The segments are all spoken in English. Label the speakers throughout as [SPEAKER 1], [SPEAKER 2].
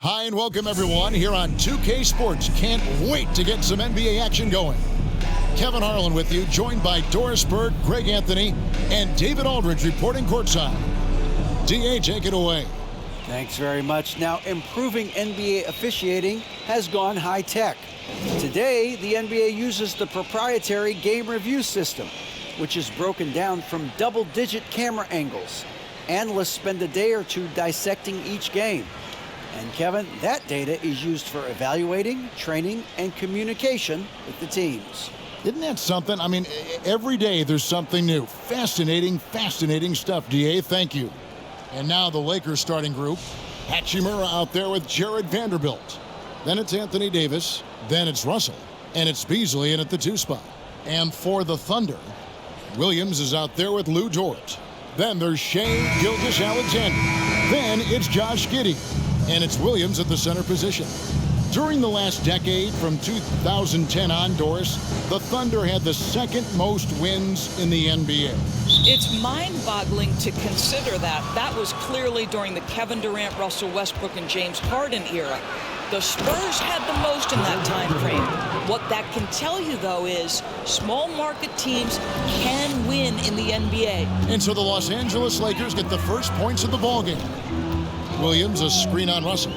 [SPEAKER 1] Hi and welcome everyone here on 2K Sports. Can't wait to get some NBA action going. Kevin Harlan with you, joined by Doris Bird, Greg Anthony, and David Aldridge reporting courtside. DA, take it away.
[SPEAKER 2] Thanks very much. Now, improving NBA officiating has gone high-tech. Today, the NBA uses the proprietary game review system, which is broken down from double-digit camera angles. Analysts spend a day or two dissecting each game. And Kevin, that data is used for evaluating, training, and communication with the teams.
[SPEAKER 1] Isn't that something? I mean, every day there's something new. Fascinating stuff, DA. Thank you. And now the Lakers starting group. Hachimura out there with Jared Vanderbilt. Then it's Anthony Davis. Then it's Russell. And it's Beasley in at the 2 spot. And for the Thunder, Williams is out there with Lou Dort. Then there's Shai Gilgeous-Alexander. Then it's Josh Giddey. And it's Williams at the center position. During the last decade, from 2010 on, Doris, the Thunder had the second most wins in the NBA.
[SPEAKER 3] It's mind-boggling to consider that. That was clearly during the Kevin Durant, Russell Westbrook, and James Harden era. The Spurs had the most in that time frame. What that can tell you, though, is small market teams can win in the NBA.
[SPEAKER 1] And so the Los Angeles Lakers get the first points of the ballgame. Williams, a screen on Russell.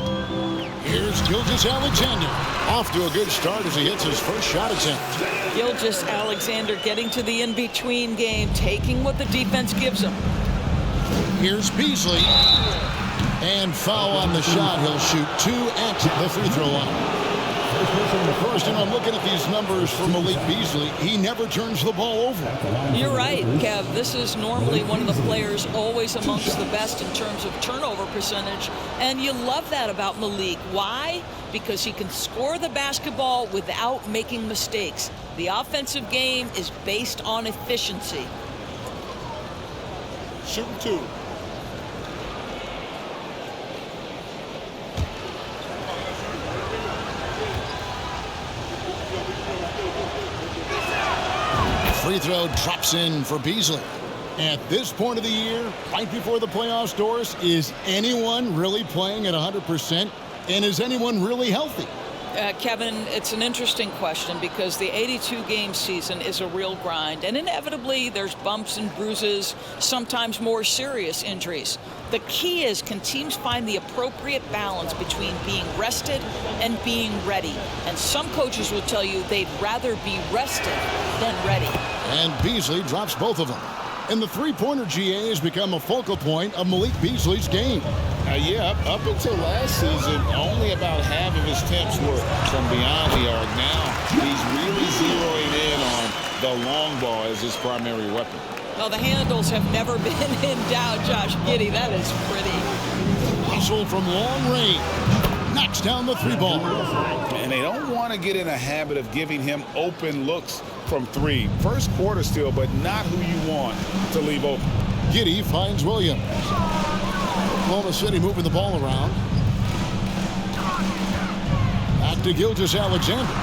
[SPEAKER 1] Here's Gilgeous-Alexander. Off to a good start as he hits his first shot attempt.
[SPEAKER 3] Gilgeous-Alexander getting to the in-between game, taking what the defense gives him.
[SPEAKER 1] Here's Beasley. And foul on the shot. He'll shoot 2 at the free throw line. First, I'm looking at these numbers for Malik Beasley. He never turns the ball over.
[SPEAKER 3] You're right, Kev. This is normally one of the players always amongst the best in terms of turnover percentage. And you love that about Malik. Why? Because he can score the basketball without making mistakes. The offensive game is based on efficiency.
[SPEAKER 1] Shooting 2. Free throw drops in for Beasley. At this point of the year, right before the playoffs, Doris, is anyone really playing at 100%? And is anyone really healthy?
[SPEAKER 3] Kevin, it's an interesting question because the 82-game season is a real grind. And inevitably, there's bumps and bruises, sometimes more serious injuries. The key is, can teams find the appropriate balance between being rested and being ready? And some coaches will tell you they'd rather be rested than ready.
[SPEAKER 1] And Beasley drops both of them. And the three-pointer, GA, has become a focal point of Malik Beasley's game.
[SPEAKER 4] Up until last season, only about half of his attempts were from beyond the arc. Now, he's really zeroing in on the long ball as his primary weapon.
[SPEAKER 3] Well, the handles have never been in doubt, Josh Giddey. That is pretty.
[SPEAKER 1] Hustle from long range. Knocks down the 3 ball.
[SPEAKER 4] And they don't want to get in a habit of giving him open looks from 3. First quarter still, but not who you want to leave open.
[SPEAKER 1] Giddey finds Williams. Oklahoma City moving the ball around. Back to Gilgeous-Alexander.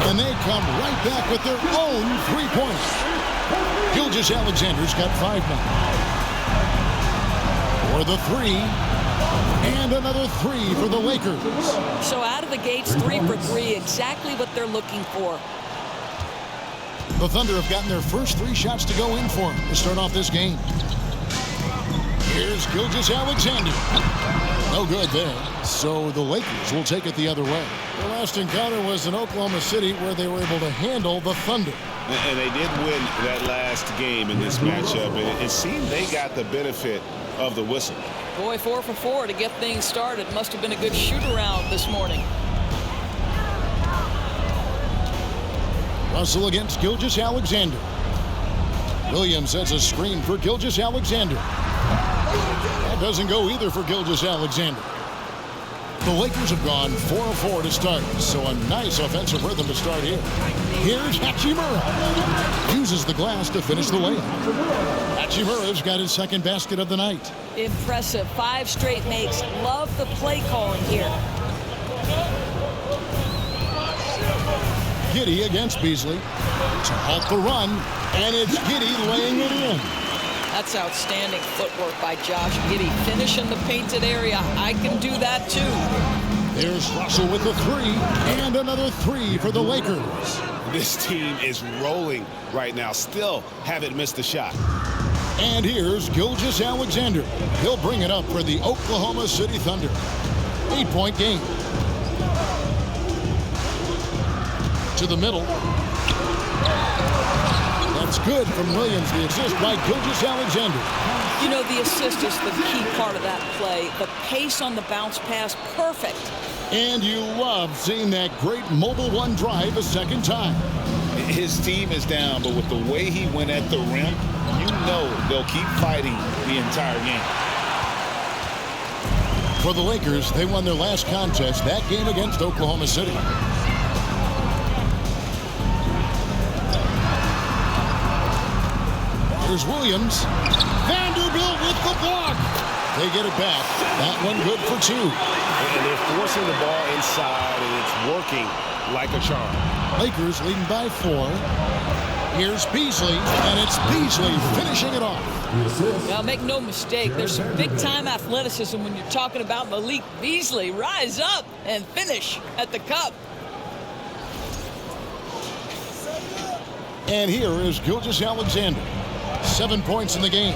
[SPEAKER 1] And they come right back with their own 3-pointer. Gilgeous-Alexander's got 5 now. For the 3. And another 3 for the Lakers.
[SPEAKER 3] So out of the gates, 3 for 3, exactly what they're looking for.
[SPEAKER 1] The Thunder have gotten their first 3 shots to go in for them to start off this game. Here's Gilgeous-Alexander. No good there. So the Lakers will take it the other way. The last encounter was in Oklahoma City where they were able to handle the Thunder.
[SPEAKER 4] And they did win that last game in this matchup. And it seemed they got the benefit of the whistle.
[SPEAKER 3] Boy, 4 for 4 to get things started. Must have been a good shoot-around this morning.
[SPEAKER 1] Russell against Gilgeous-Alexander. Williams sets a screen for Gilgeous-Alexander. That doesn't go either for Gilgeous-Alexander. The Lakers have gone 4 of 4 to start, so a nice offensive rhythm to start here. Here's Hachimura. Uses the glass to finish the layup. Hachimura's got his second basket of the night.
[SPEAKER 3] Impressive. 5 straight makes. Love the play calling here.
[SPEAKER 1] Giddey against Beasley to halt the run, and it's Giddey laying it in.
[SPEAKER 3] That's outstanding footwork by Josh Giddey. Finishing the painted area. I can do that too.
[SPEAKER 1] There's Russell with the three, and another three for the Lakers.
[SPEAKER 5] This team is rolling right now. Still haven't missed a shot.
[SPEAKER 1] And here's Gilgeous-Alexander. He'll bring it up for the Oklahoma City Thunder. 8-point game. To the middle. That's good from Williams. The assist by Gilgeous-Alexander.
[SPEAKER 3] You know, the assist is the key part of that play. The pace on the bounce pass, perfect.
[SPEAKER 1] And you love seeing that great mobile one drive a second time.
[SPEAKER 4] His team is down, but with the way he went at the rim, you know they'll keep fighting the entire game.
[SPEAKER 1] For the Lakers, they won their last contest, that game against Oklahoma City. Here's Williams. Vanderbilt with the block. They get it back. That one good for two.
[SPEAKER 5] And they're forcing the ball inside, and it's working like a charm.
[SPEAKER 1] Lakers leading by 4. Here's Beasley, and it's Beasley finishing it off.
[SPEAKER 3] Now, make no mistake, there's some big-time athleticism when you're talking about Malik Beasley. Rise up and finish at the cup.
[SPEAKER 1] And here is Gilgeous-Alexander. 7 points in the game.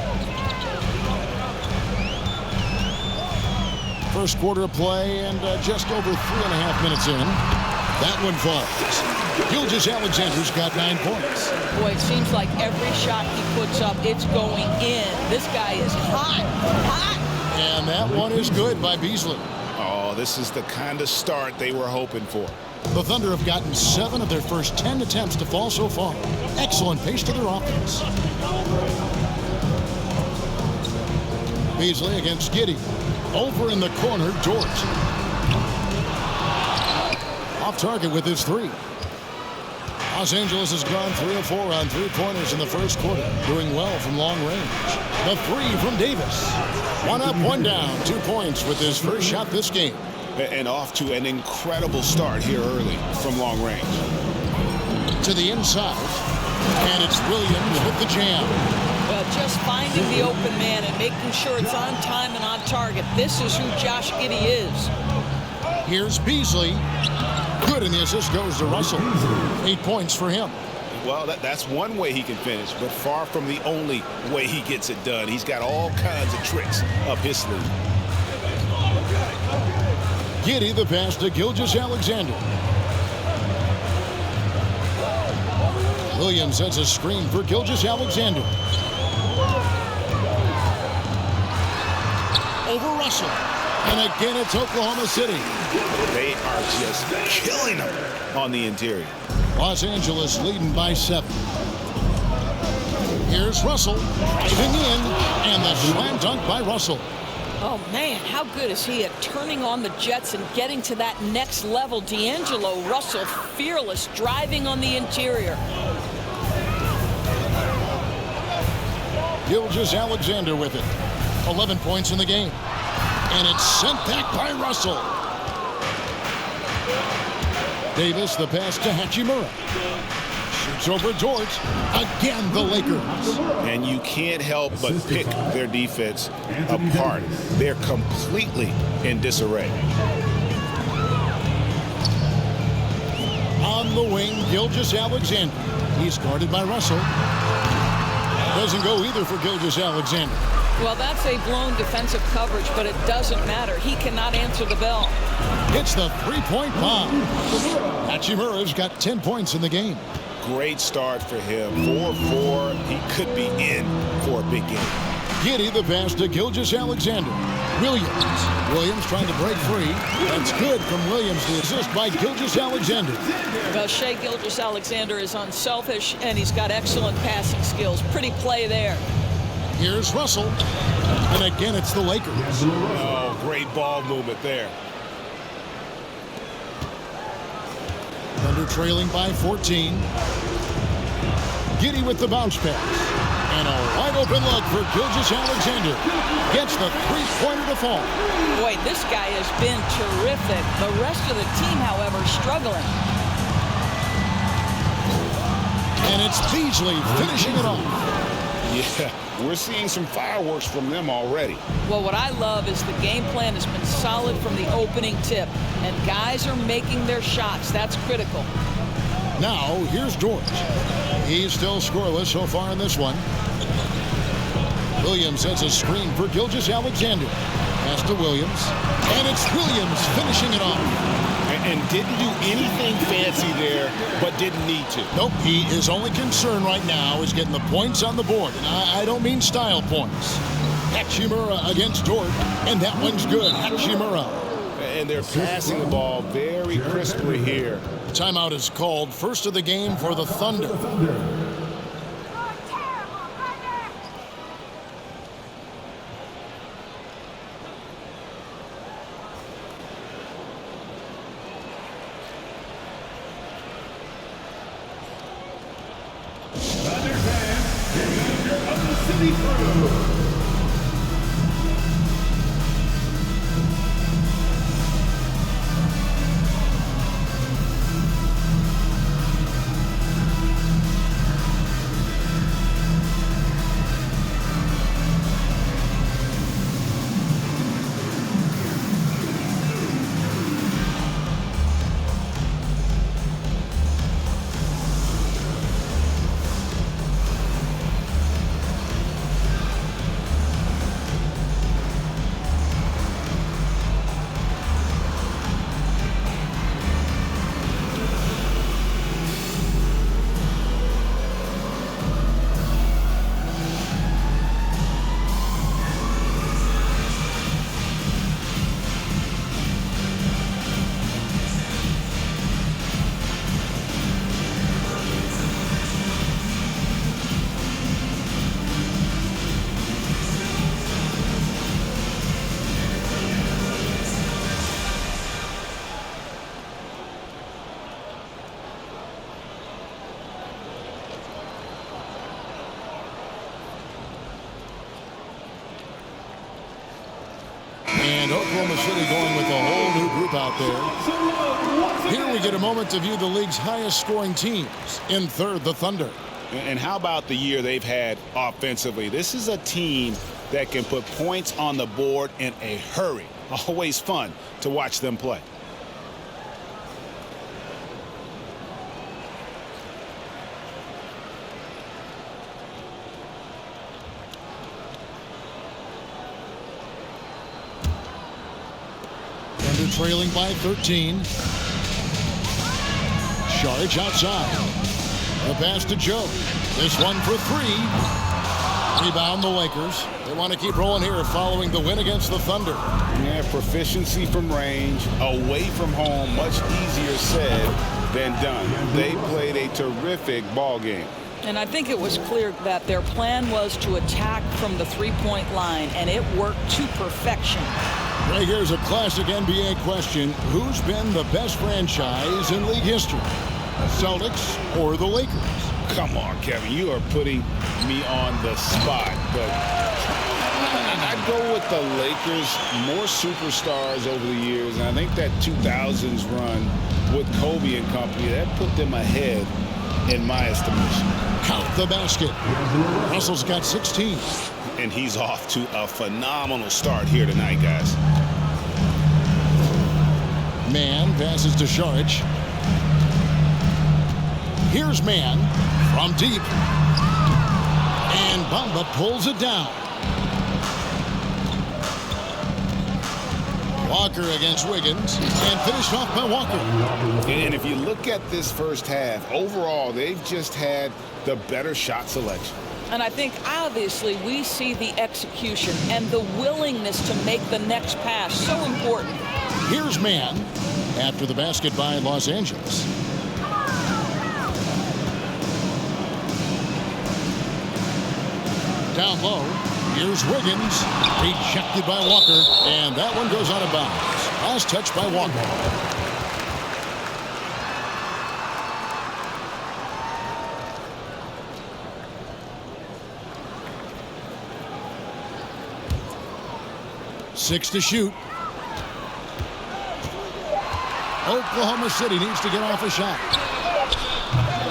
[SPEAKER 1] First quarter of play, and just over 3.5 minutes in. That one falls. Gilgeous-Alexander's got 9 points.
[SPEAKER 3] Boy, it seems like every shot he puts up, it's going in. This guy is hot, hot.
[SPEAKER 1] And that one is good by Beasley.
[SPEAKER 5] Oh, this is the kind of start they were hoping for.
[SPEAKER 1] The Thunder have gotten 7 of their first 10 attempts to fall so far. Excellent pace to their offense. Beasley against Giddey. Over in the corner, Dort. Off target with his three. Los Angeles has gone 3 of 4 on three-pointers in the first quarter, doing well from long range. The three from Davis. 1 up, 1 down, 2 points with his first shot this game.
[SPEAKER 5] And off to an incredible start here early from long range.
[SPEAKER 1] To the inside, and it's Williams with the jam.
[SPEAKER 3] Well, just finding the open man and making sure it's on time and on target. This is who Josh Giddey is.
[SPEAKER 1] Here's Beasley. Good, and the assist goes to Russell. 8 points for him.
[SPEAKER 5] Well, that's one way he can finish, but far from the only way he gets it done. He's got all kinds of tricks up his sleeve.
[SPEAKER 1] Giddey the pass to Gilgeous-Alexander. Williams sets a screen for Gilgeous-Alexander. Over Russell. And again, it's Oklahoma City.
[SPEAKER 5] They are just killing them on the interior.
[SPEAKER 1] Los Angeles leading by 7. Here's Russell driving in, and the slam dunk by Russell.
[SPEAKER 3] Oh, man, how good is he at turning on the Jets and getting to that next level? D'Angelo Russell, fearless, driving on the interior.
[SPEAKER 1] Gilgeous-Alexander with it. 11 points in the game. And it's sent back by Russell. Davis, the pass to Hachimura. Shoots over Dort. Again, the Lakers.
[SPEAKER 5] And you can't help but pick their defense apart. They're completely in disarray.
[SPEAKER 1] On the wing, Gilgeous-Alexander. He's guarded by Russell. Doesn't go either for Gilgeous-Alexander.
[SPEAKER 3] Well, that's a blown defensive coverage, but it doesn't matter. He cannot answer the bell.
[SPEAKER 1] It's the three-point bomb. Hachimura's got 10 points in the game.
[SPEAKER 5] Great start for him. 4-4. He could be in for a big game.
[SPEAKER 1] Giddey the pass to Gilgeous-Alexander. Williams trying to break free. That's good from Williams. The assist by Gilgeous-Alexander.
[SPEAKER 3] Well, Shai Gilgeous-Alexander is unselfish, and he's got excellent passing skills. Pretty play there.
[SPEAKER 1] Here's Russell. And again, it's the Lakers.
[SPEAKER 5] Oh, great ball movement there.
[SPEAKER 1] Thunder trailing by 14. Giddey with the bounce pass. And a wide open look for Gilgeous-Alexander. Gets the three-pointer to fall.
[SPEAKER 3] Boy, this guy has been terrific. The rest of the team, however, struggling.
[SPEAKER 1] And it's Beasley finishing it off.
[SPEAKER 5] Yeah, we're seeing some fireworks from them already.
[SPEAKER 3] Well, what I love is the game plan has been solid from the opening tip, and guys are making their shots. That's critical.
[SPEAKER 1] Now, here's George. He's still scoreless so far in this one. Williams sets a screen for Gilgeous-Alexander. Pass to Williams. And it's Williams finishing it off.
[SPEAKER 5] And didn't do anything fancy there, but didn't need to.
[SPEAKER 1] Nope, his only concern right now is getting the points on the board. And I don't mean style points. Hachimura against Dort, and that one's good. Hachimura.
[SPEAKER 5] And they're passing the ball very crisply here.
[SPEAKER 1] Timeout is called. First of the game for the Thunder. And Oklahoma City going with a whole new group out there. Here we get a moment to view the league's highest scoring teams. In third, the Thunder.
[SPEAKER 5] And how about the year they've had offensively? This is a team that can put points on the board in a hurry. Always fun to watch them play.
[SPEAKER 1] Thunder trailing by 13. Sharge outside. The pass to Joe. This one for three. Rebound the Lakers. They want to keep rolling here following the win against the Thunder.
[SPEAKER 5] Yeah, proficiency from range, away from home, much easier said than done. They played a terrific ball game.
[SPEAKER 3] And I think it was clear that their plan was to attack from the three-point line, and it worked to perfection.
[SPEAKER 1] Right, here's a classic NBA question. Who's been the best franchise in league history? The Celtics or the Lakers?
[SPEAKER 5] Come on, Kevin, you are putting me on the spot, but I'd go with the Lakers. More superstars over the years, and I think that 2000s run with Kobe and company, that put them ahead in my estimation.
[SPEAKER 1] Count the basket. Russell's got 16.
[SPEAKER 5] And he's off to a phenomenal start here tonight, guys.
[SPEAKER 1] Mann passes to Saric. Here's Mann from deep. And Bamba pulls it down. Walker against Wiggins, and finished off by Walker.
[SPEAKER 5] And if you look at this first half, overall, they've just had the better shot selection.
[SPEAKER 3] And I think, obviously, we see the execution and the willingness to make the next pass so important.
[SPEAKER 1] Here's Mann after the basket by Los Angeles. Down low, here's Wiggins, rejected by Walker, and that one goes out of bounds. Last touch by Walker. Six to shoot. Oklahoma City needs to get off a shot.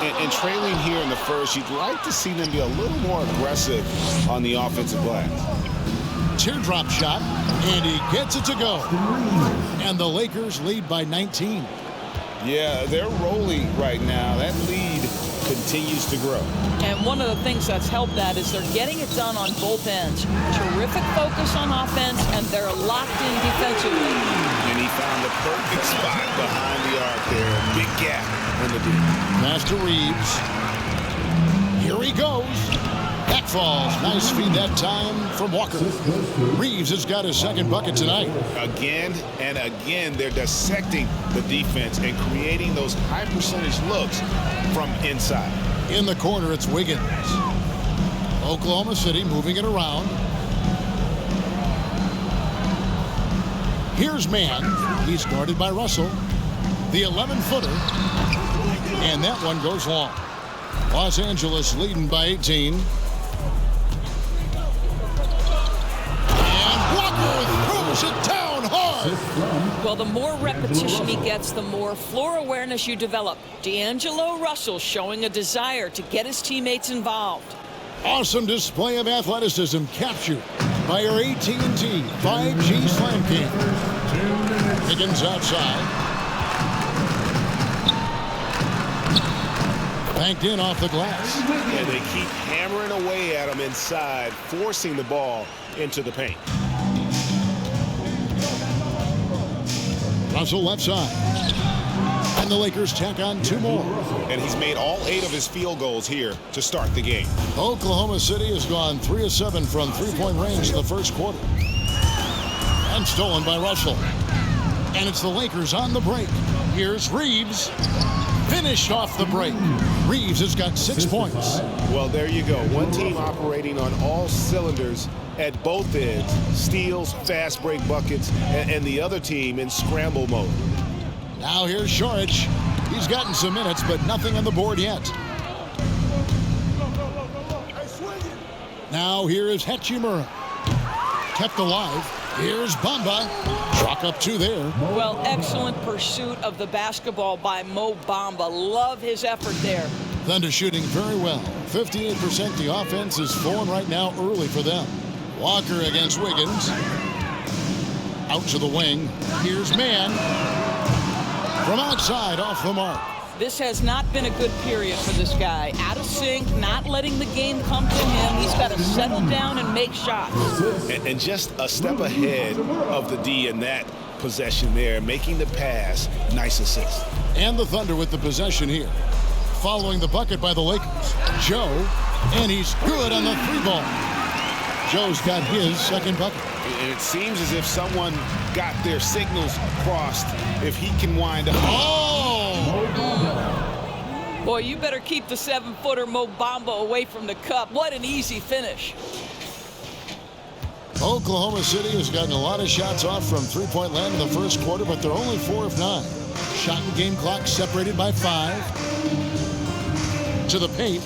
[SPEAKER 5] And trailing here in the first, you'd like to see them be a little more aggressive on the offensive glass.
[SPEAKER 1] Teardrop shot, and he gets it to go. And the Lakers lead by 19.
[SPEAKER 5] Yeah, they're rolling right now. That lead continues to grow.
[SPEAKER 3] And one of the things that's helped that is they're getting it done on both ends. Terrific focus on offense, and they're locked in defensively.
[SPEAKER 5] And he found the perfect spot behind the arc there. Big gap in the deep.
[SPEAKER 1] Pass to Reeves. Here he goes. That falls. Nice feed that time from Walker. Reeves has got his second bucket tonight.
[SPEAKER 5] Again and again, they're dissecting the defense and creating those high percentage looks from inside.
[SPEAKER 1] In the corner, it's Wiggins. Oklahoma City moving it around. Here's Mann. He's guarded by Russell. The 11-footer. And that one goes long. Los Angeles leading by 18. And Walker throws it down hard.
[SPEAKER 3] Well, the more repetition he gets, the more floor awareness you develop. D'Angelo Russell showing a desire to get his teammates involved.
[SPEAKER 1] Awesome display of athleticism captured by our AT&T 5G Slam King. Higgins outside. Banked in off the glass.
[SPEAKER 5] And they keep hammering away at him inside, forcing the ball into the paint.
[SPEAKER 1] Russell left side. And the Lakers tack on two more.
[SPEAKER 5] And he's made all 8 of his field goals here to start the game.
[SPEAKER 1] Oklahoma City has gone 3 of 7 from three-point range in the first quarter. And stolen by Russell. And it's the Lakers on the break. Here's Reeves. Finished off the break. Reeves has got 6 points.
[SPEAKER 5] Well, there you go. One team operating on all cylinders at both ends. Steals, fast break buckets, and the other team in scramble mode.
[SPEAKER 1] Now here's Šorić. He's gotten some minutes, but nothing on the board yet. Now here is Hachimura. Kept alive. Here's Bamba. Chalk up 2 there.
[SPEAKER 3] Well, excellent pursuit of the basketball by Mo Bamba. Love his effort there.
[SPEAKER 1] Thunder shooting very well. 58% the offense is flowing right now early for them. Walker against Wiggins. Out to the wing. Here's Mann. From outside, off the mark.
[SPEAKER 3] This has not been a good period for this guy. Out of sync, not letting the game come to him. He's got to settle down and make shots.
[SPEAKER 5] And just a step ahead of the D in that possession there, making the pass. Nice assist.
[SPEAKER 1] And the Thunder with the possession here. Following the bucket by the Lakers. Joe, and he's good on the 3-ball. Joe's got his second bucket.
[SPEAKER 5] And it seems as if someone got their signals crossed if he can wind up.
[SPEAKER 3] Boy, you better keep the 7-footer Mo Bamba away from the cup. What an easy finish.
[SPEAKER 1] Oklahoma City has gotten a lot of shots off from three-point land in the first quarter, but they're only 4 of 9. Shot and game clock separated by 5. To the paint.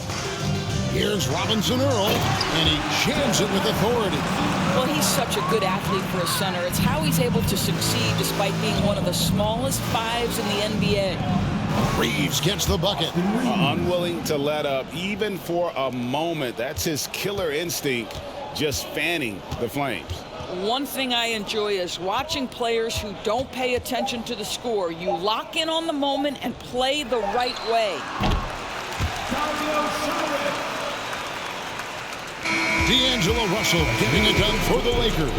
[SPEAKER 1] Here's Robinson Earl, and he jams it with authority.
[SPEAKER 3] Well, he's such a good athlete for a center. It's how he's able to succeed despite being one of the smallest 5s in the NBA.
[SPEAKER 1] Reeves gets the bucket.
[SPEAKER 5] Unwilling to let up, even for a moment. That's his killer instinct, just fanning the flames.
[SPEAKER 3] One thing I enjoy is watching players who don't pay attention to the score. You lock in on the moment and play the right way.
[SPEAKER 1] D'Angelo Russell getting it done for the Lakers.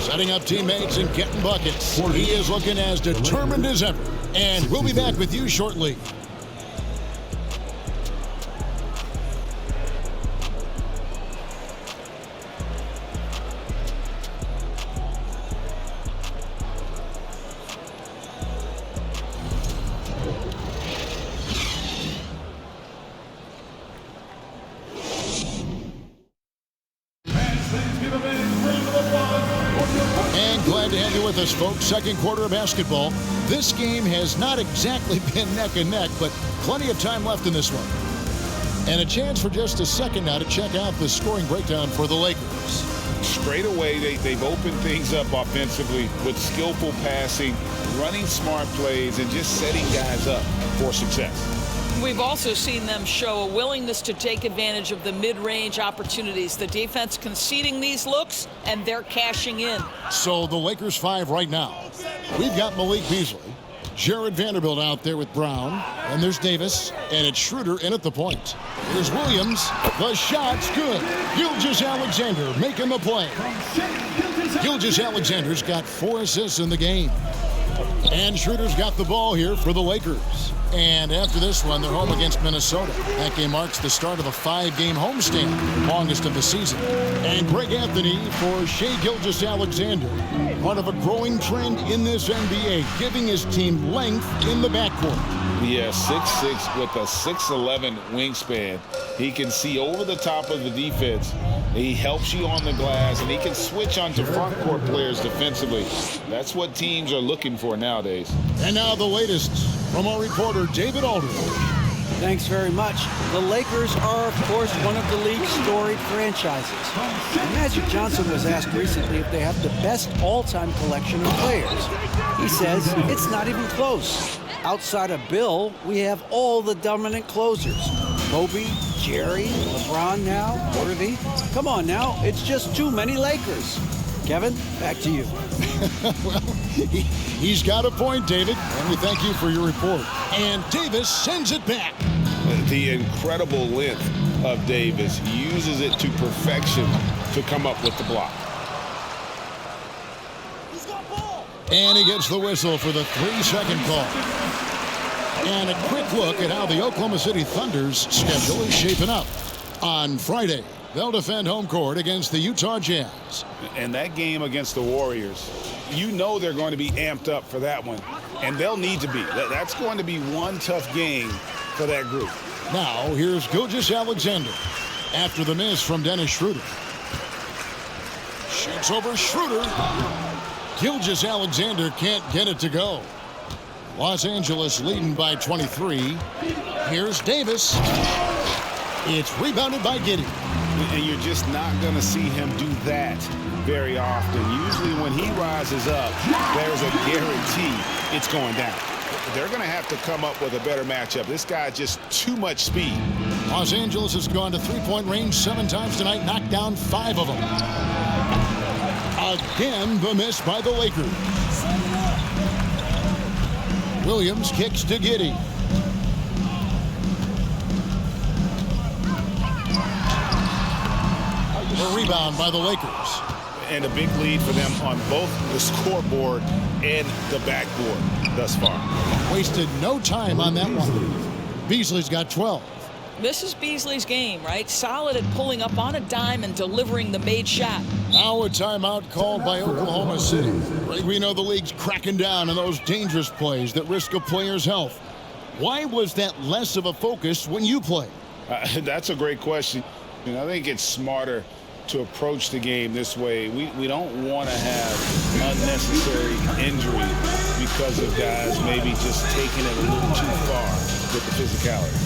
[SPEAKER 1] Setting up teammates and getting buckets. He is looking as determined as ever. And we'll be back with you shortly. And glad to have you with us, folks. Second quarter of basketball. This game has not exactly been neck and neck, but plenty of time left in this one. And a chance for just a second now to check out the scoring breakdown for the Lakers.
[SPEAKER 5] Straight away, they've opened things up offensively with skillful passing, running smart plays, and just setting guys up for success.
[SPEAKER 3] We've also seen them show a willingness to take advantage of the mid-range opportunities. The defense conceding these looks, and they're cashing in.
[SPEAKER 1] So the Lakers 5 right now. We've got Malik Beasley, Jared Vanderbilt out there with Brown, and there's Davis, and it's Schroeder in at the point. Here's Williams. The shot's good. Gilgeous-Alexander making the play. Gilgeous-Alexander's got 4 assists in the game. And Schroeder's got the ball here for the Lakers. And after this one, they're home against Minnesota. That game marks the start of a 5-game homestand, longest of the season. And Greg Anthony for Shai Gilgeous-Alexander. Part of a growing trend in this NBA, giving his team length in the backcourt.
[SPEAKER 5] Yeah, 6'6" with a 6'11" wingspan. He can see over the top of the defense. He helps you on the glass, and he can switch onto front court players defensively. That's what teams are looking for nowadays.
[SPEAKER 1] And now the latest from our reporter, David Aldridge.
[SPEAKER 2] Thanks very much. The Lakers are, of course, one of the league's storied franchises. Magic Johnson was asked recently if they have the best all-time collection of players. He says it's not even close. Outside of Bill, we have all the dominant closers. Kobe, Jerry, LeBron now, Worthy. Come on now, it's just too many Lakers. Kevin, back to you.
[SPEAKER 1] Well, he's got a point, David, and we thank you for your report. And Davis sends it back.
[SPEAKER 5] The incredible length of Davis uses it to perfection to come up with the block.
[SPEAKER 1] And he gets the whistle for the 3-second call. And a quick look at how the Oklahoma City Thunder's schedule is shaping up. On Friday, they'll defend home court against the Utah Jazz.
[SPEAKER 5] And that game against the Warriors, you know they're going to be amped up for that one. And they'll need to be. That's going to be one tough game for that group.
[SPEAKER 1] Now, here's Gilgeous-Alexander after the miss from Dennis Schroeder. Shoots over Schroeder. Gilgeous-Alexander can't get it to go. Los Angeles leading by 23. Here's Davis. It's rebounded by Giddey.
[SPEAKER 5] And you're just not going to see him do that very often. Usually when he rises up, there's a guarantee it's going down. They're going to have to come up with a better matchup. This guy just too much speed.
[SPEAKER 1] Los Angeles has gone to three-point range 7 times tonight, knocked down 5 of them. Again, the miss by the Lakers. Williams kicks to Giddey. A rebound by the Lakers.
[SPEAKER 5] And a big lead for them on both the scoreboard and the backboard thus far.
[SPEAKER 1] Wasted no time on that one. Beasley's got 12.
[SPEAKER 3] This is Beasley's game, right? Solid at pulling up on a dime and delivering the made shot.
[SPEAKER 1] Now a timeout called by Oklahoma City. We know the league's cracking down on those dangerous plays that risk a player's health. Why was that less of a focus when you play?
[SPEAKER 5] That's a great question. I think it's smarter to approach the game this way. We don't want to have unnecessary injury because of guys maybe just taking it a little too far with the physicality.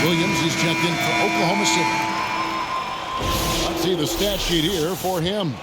[SPEAKER 1] Williams is checked in for Oklahoma City. Let's see the stat sheet here for him.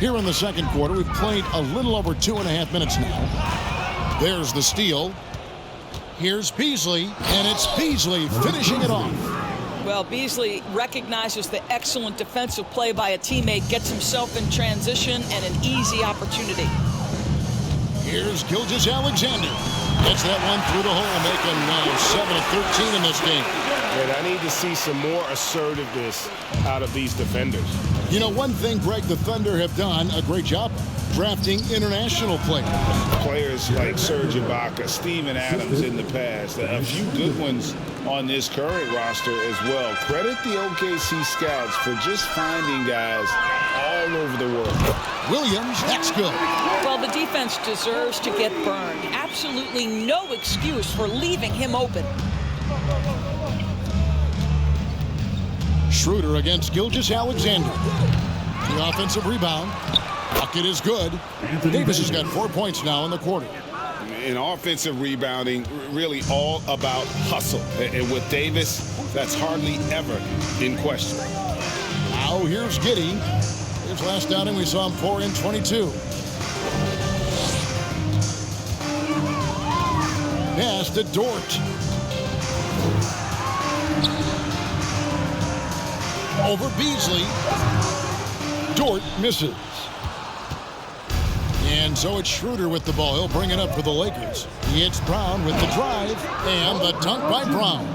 [SPEAKER 1] Here in the second quarter, we've played a little over 2.5 minutes now. There's the steal. Here's Beasley, and it's Beasley finishing it off.
[SPEAKER 3] Well, Beasley recognizes the excellent defensive play by a teammate, gets himself in transition and an easy opportunity.
[SPEAKER 1] Here's Gilgeous-Alexander. Gets that one through the hole, making now 7 of 13 in this game.
[SPEAKER 5] And I need to see some more assertiveness out of these defenders.
[SPEAKER 1] You know, one thing, Greg, the Thunder have done a great job of drafting international players.
[SPEAKER 5] Players like Serge Ibaka, Steven Adams in the past, a few good ones on this current roster as well. Credit the OKC scouts for just finding guys all over the world.
[SPEAKER 1] Williams, that's good.
[SPEAKER 3] Well, the defense deserves to get burned. Absolutely no excuse for leaving him open.
[SPEAKER 1] Schroeder against Gilgeous-Alexander. The offensive rebound. Bucket is good. Davis has got 4 points now in the quarter.
[SPEAKER 5] In offensive rebounding, really all about hustle. And with Davis, that's hardly ever in question.
[SPEAKER 1] Now here's Giddey. His last outing, we saw him pour in 22. Pass to Dort. Over Beasley. Dort misses. And so it's Schroeder with the ball. He'll bring it up for the Lakers. It's Brown with the drive and the dunk by Brown.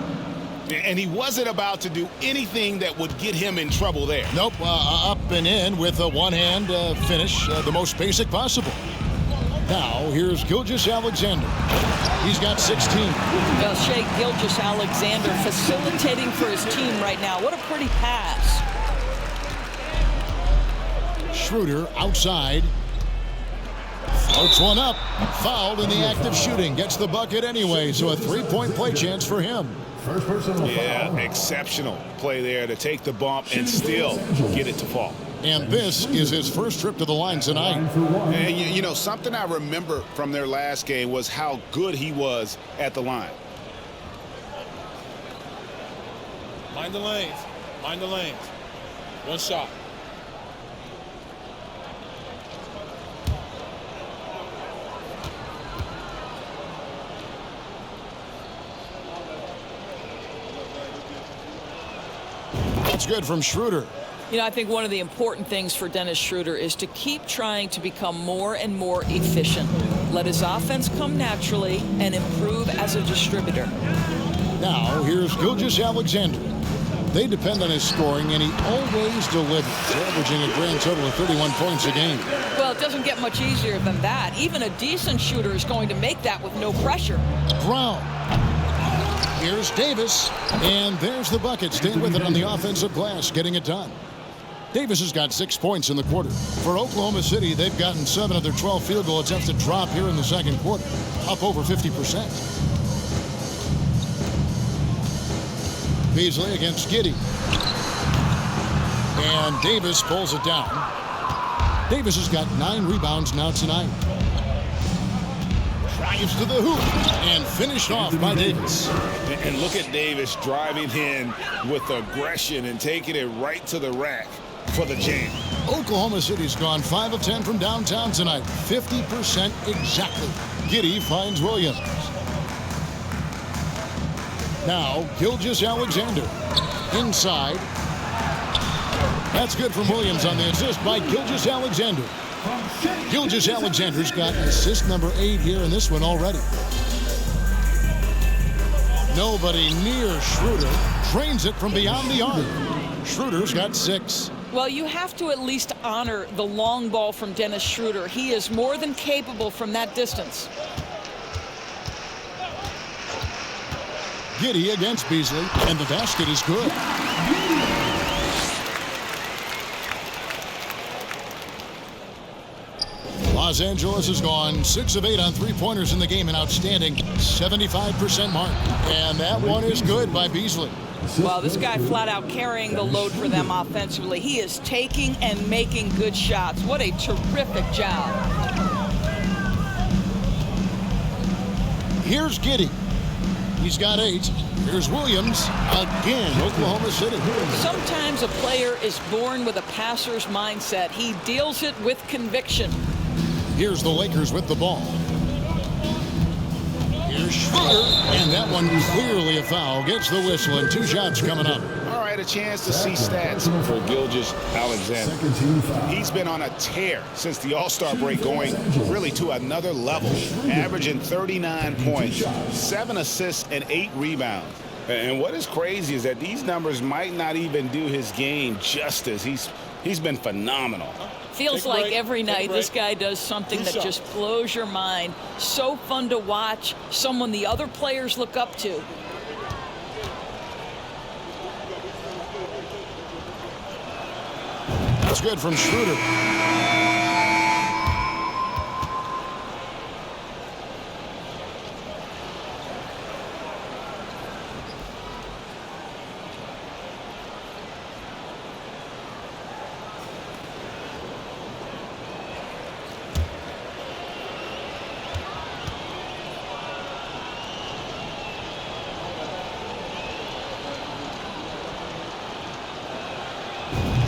[SPEAKER 5] And he wasn't about to do anything that would get him in trouble there.
[SPEAKER 1] Nope, up and in with a one-hand finish, the most basic possible. Now, here's Gilgeous-Alexander. He's got 16.
[SPEAKER 3] Well, Shea Gilgeous-Alexander facilitating for his team right now. What a pretty pass.
[SPEAKER 1] Schroeder outside. Floats one up. Fouled in the act of shooting. Gets the bucket anyway, so a three-point play chance for him.
[SPEAKER 5] Yeah, exceptional play there to take the bump and still get it to fall.
[SPEAKER 1] And this is his first trip to the line tonight.
[SPEAKER 5] And you know, something I remember from their last game was how good he was at the line.
[SPEAKER 6] Mind the lanes. Mind the lanes. One shot.
[SPEAKER 1] That's good from Schroeder.
[SPEAKER 3] You know, I think one of the important things for Dennis Schroeder is to keep trying to become more and more efficient. Let his offense come naturally and improve as a distributor.
[SPEAKER 1] Now, here's Gilgeous-Alexander. They depend on his scoring, and he always delivers, averaging a grand total of 31 points a game.
[SPEAKER 3] Well, it doesn't get much easier than that. Even a decent shooter is going to make that with no pressure.
[SPEAKER 1] Brown. Here's Davis, and there's the bucket. Staying with it on the offensive glass, getting it done. Davis has got 6 points in the quarter. For Oklahoma City, they've gotten 7 of their 12 field goal attempts to drop here in the second quarter, up over 50%. Beasley against Giddey. And Davis pulls it down. Davis has got 9 rebounds now tonight. Drives to the hoop and finished off by Davis.
[SPEAKER 5] And look at Davis driving in with aggression and taking it right to the rack for the jam.
[SPEAKER 1] Oklahoma City's gone 5 of 10 from downtown tonight. 50% exactly. Giddey finds Williams. Now, Gilgeous-Alexander. Inside. That's good from Williams on the assist by Gilgeous-Alexander. Gilgeous-Alexander's got assist number 8 here in this one already. Nobody near Schroeder. Drains it from beyond the arc. Schroeder's got 6.
[SPEAKER 3] Well, you have to at least honor the long ball from Dennis Schroeder. He is more than capable from that distance.
[SPEAKER 1] Giddey against Beasley, and the basket is good. Los Angeles has gone 6 of 8 on three-pointers in the game, an outstanding 75% mark. And that one is good by Beasley.
[SPEAKER 3] Well, this guy flat out carrying the load for them offensively. He is taking and making good shots. What a terrific job.
[SPEAKER 1] Here's Giddey. He's got 8. Here's Williams again, Oklahoma City.
[SPEAKER 3] Sometimes a player is born with a passer's mindset. He deals it with conviction.
[SPEAKER 1] Here's the Lakers with the ball. Here's Schroeder, and that one clearly a foul. Gets the whistle, and 2 shots coming up.
[SPEAKER 5] All right, a chance to see stats for Gilgeous-Alexander. He's been on a tear since the All-Star break, going really to another level, averaging 39 points, 7 assists, and 8 rebounds. And what is crazy is that these numbers might not even do his game justice. He's been phenomenal.
[SPEAKER 3] Feels like every night this guy does something that just blows your mind. So fun to watch, someone the other players look up to.
[SPEAKER 1] That's good from Schroeder.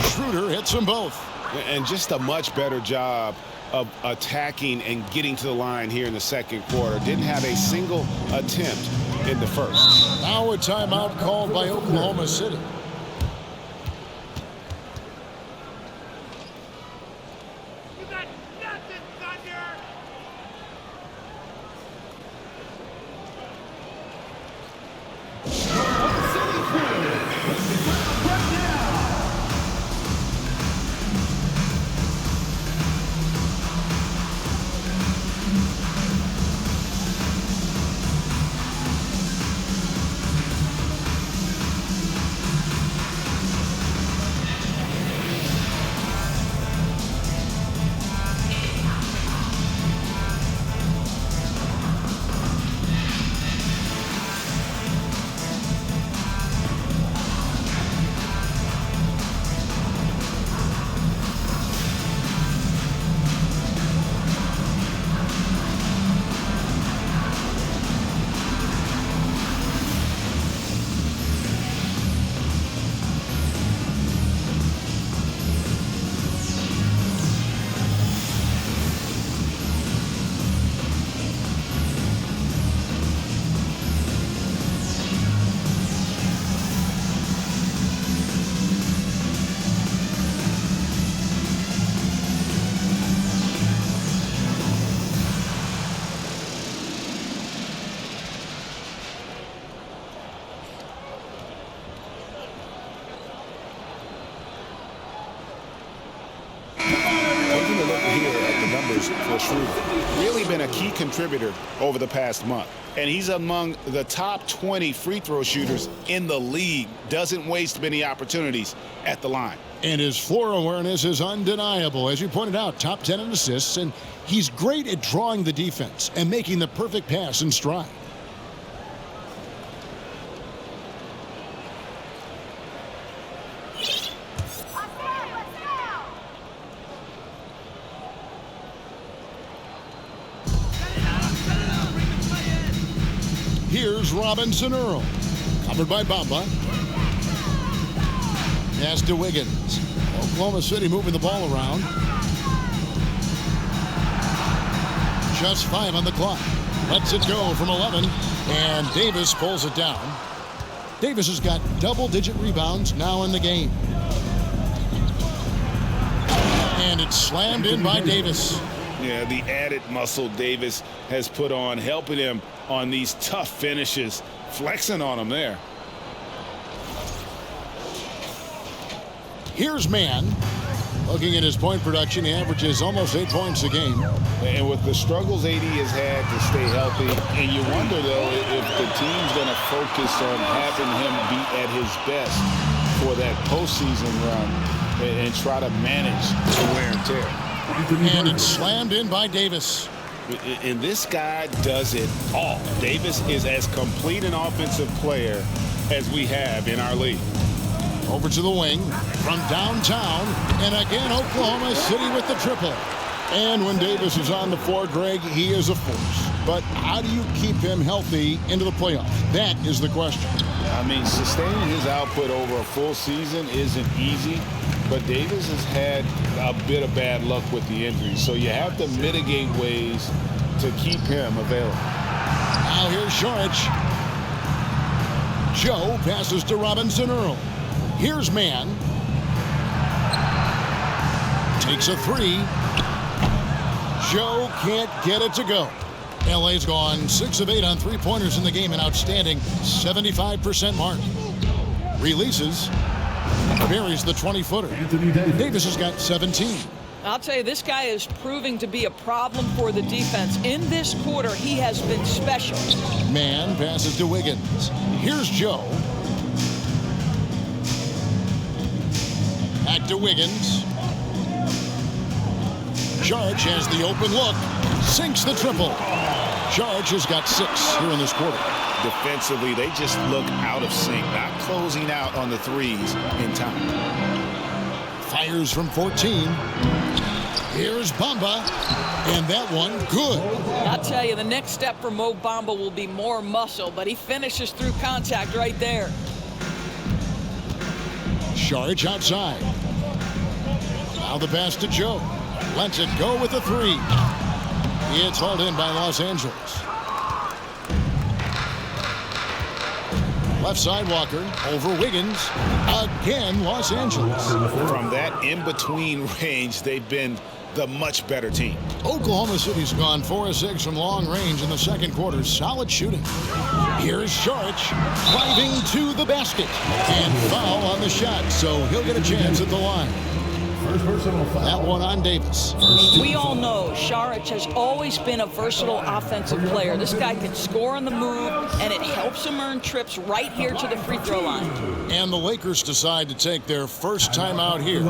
[SPEAKER 1] Schroeder hits them both.
[SPEAKER 5] And just a much better job of attacking and getting to the line here in the second quarter. Didn't have a single attempt in the first.
[SPEAKER 1] Now a timeout called by Oklahoma City.
[SPEAKER 5] For Schroeder. Really been a key contributor over the past month. And he's among the top 20 free throw shooters in the league. Doesn't waste many opportunities at the line.
[SPEAKER 1] And his floor awareness is undeniable. As you pointed out, top 10 in assists, and he's great at drawing the defense and making the perfect pass in stride. Here's Robinson Earl. Covered by Bamba. Pass to Wiggins. Oklahoma City moving the ball around. Just 5 on the clock. Lets it go from 11. And Davis pulls it down. Davis has got double-digit rebounds now in the game. And it's slammed in by Davis.
[SPEAKER 5] Yeah, the added muscle Davis has put on, helping him on these tough finishes, flexing on him there.
[SPEAKER 1] Here's Mann. Looking at his point production, he averages almost 8 points a game.
[SPEAKER 5] And with the struggles AD has had to stay healthy, and you wonder, though, if the team's going to focus on having him be at his best for that postseason run and try to manage the wear and tear.
[SPEAKER 1] And it's slammed in by Davis.
[SPEAKER 5] And this guy does it all. Davis is as complete an offensive player as we have in our league.
[SPEAKER 1] Over to the wing from downtown. And again, Oklahoma City with the triple. And when Davis is on the floor, Greg, he is a force. But how do you keep him healthy into the playoffs? That is the question.
[SPEAKER 5] I mean, sustaining his output over a full season isn't easy, but Davis has had a bit of bad luck with the injuries, so you have to mitigate ways to keep him available.
[SPEAKER 1] Now here's Saric. Joe passes to Robinson Earl. Here's Mann. Takes a three. Joe can't get it to go. LA's gone 6 of 8 on three-pointers in the game, an outstanding 75% mark. Releases. Buries the 20-footer. Davis has got 17.
[SPEAKER 3] I'll tell you, this guy is proving to be a problem for the defense. In this quarter, he has been special.
[SPEAKER 1] Mann passes to Wiggins. Here's Joe. Back to Wiggins. Saric has the open look. Sinks the triple. Saric has got 6 here in this quarter.
[SPEAKER 5] Defensively, they just look out of sync, not closing out on the threes in time.
[SPEAKER 1] Fires from 14. Here's Bamba. And that one, good.
[SPEAKER 3] I'll tell you, the next step for Mo Bamba will be more muscle, but he finishes through contact right there.
[SPEAKER 1] Saric outside. Now the pass to Joe. Lets it go with a 3. It's hauled in by Los Angeles. Left side Walker over Wiggins. Again, Los Angeles.
[SPEAKER 5] From that in-between range, they've been the much better team.
[SPEAKER 1] Oklahoma City's gone 4 of 6 from long range in the second quarter. Solid shooting. Here's Saric driving to the basket. And foul on the shot, so he'll get a chance at the line. That one on Davis.
[SPEAKER 3] We all know Saric has always been a versatile offensive player. This guy can score on the move, and it helps him earn trips right here to the free throw line.
[SPEAKER 1] And the Lakers decide to take their first time out here.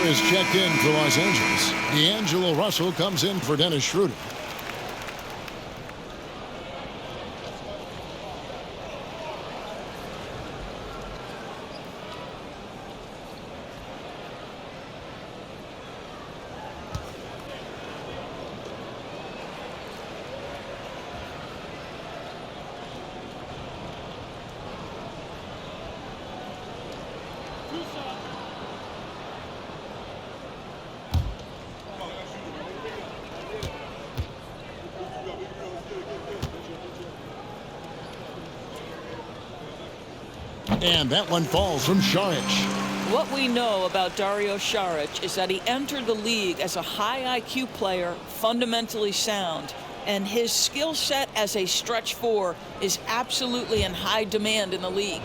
[SPEAKER 1] Is checked in for Los Angeles. D'Angelo Russell comes in for Dennis Schroeder. And that one falls from Saric.
[SPEAKER 3] What we know about Dario Saric is that he entered the league as a high IQ player, fundamentally sound, and his skill set as a stretch 4 is absolutely in high demand in the league.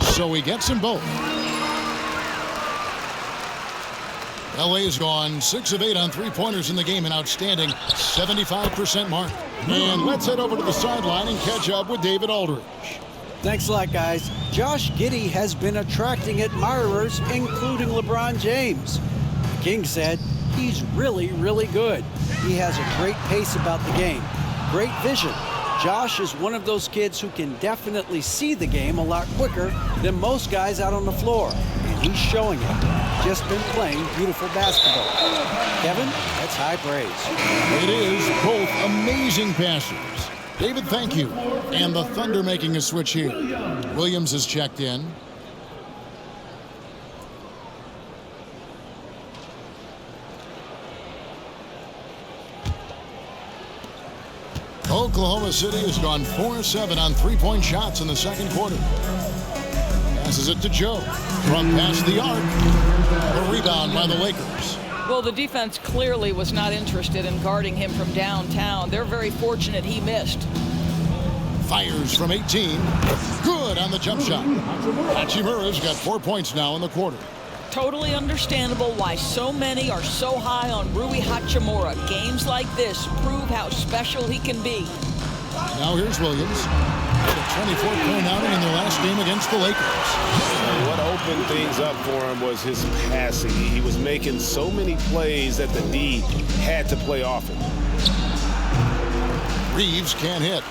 [SPEAKER 1] So he gets them both. LA's gone 6 of 8 on three-pointers in the game, an outstanding 75% mark. And let's head over to the sideline and catch up with David Aldridge.
[SPEAKER 2] Thanks a lot, guys. Josh Giddey has been attracting admirers, including LeBron James. The King said he's really, really good. He has a great pace about the game, great vision. Josh is one of those kids who can definitely see the game a lot quicker than most guys out on the floor, and he's showing it. Just been playing beautiful basketball. Kevin, that's high praise.
[SPEAKER 1] It is both amazing passers. David, thank you. And the Thunder making a switch here. Williams is checked in. Oklahoma City has gone 4-7 on three-point shots in the second quarter. Passes it to Joe. From past the arc. A rebound by the Lakers.
[SPEAKER 3] Well, the defense clearly was not interested in guarding him from downtown. They're very fortunate he missed.
[SPEAKER 1] Fires from 18. Good on the jump shot. Hachimura's got 4 points now in the quarter.
[SPEAKER 3] Totally understandable why so many are so high on Rui Hachimura. Games like this prove how special he can be.
[SPEAKER 1] Now here's Williams. A 24-point outing in their last game against the Lakers.
[SPEAKER 5] What opened things up for him was his passing. He was making so many plays that the D had to play off him.
[SPEAKER 1] Reeves can't hit.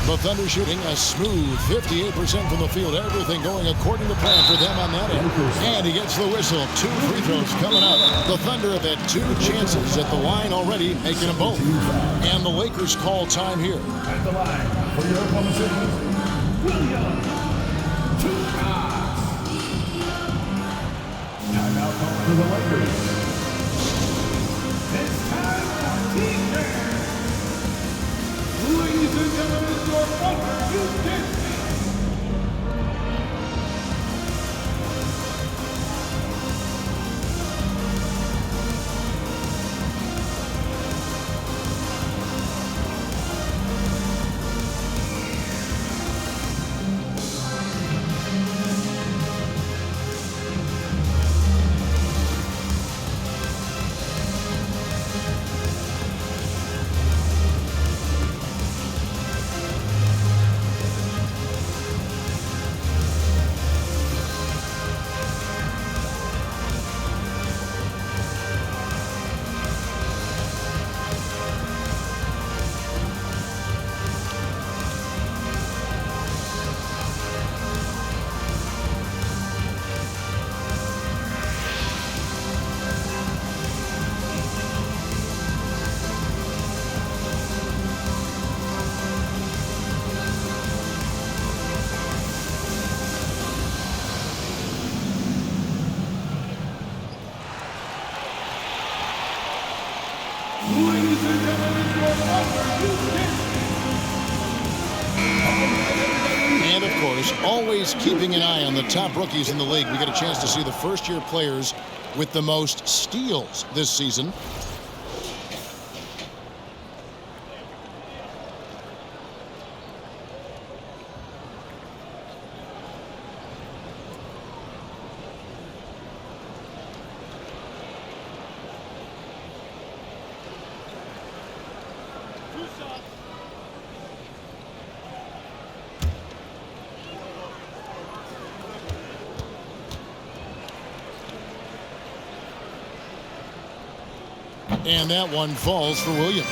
[SPEAKER 1] The Thunder shooting a smooth 58% from the field. Everything going according to plan for them on that end. And he gets the whistle. 2 free throws coming up. The Thunder have had 2 chances at the line already, making them both. And the Lakers call time here.
[SPEAKER 7] At the line for your opponent, Williams. 2 shots. Timeout call for the Lakers. It's time for defense. Ladies and gentlemen, your Thunder defense.
[SPEAKER 1] And, of course, always keeping an eye on the top rookies in the league. We get a chance to see the first-year players with the most steals this season. And that one falls for Williams.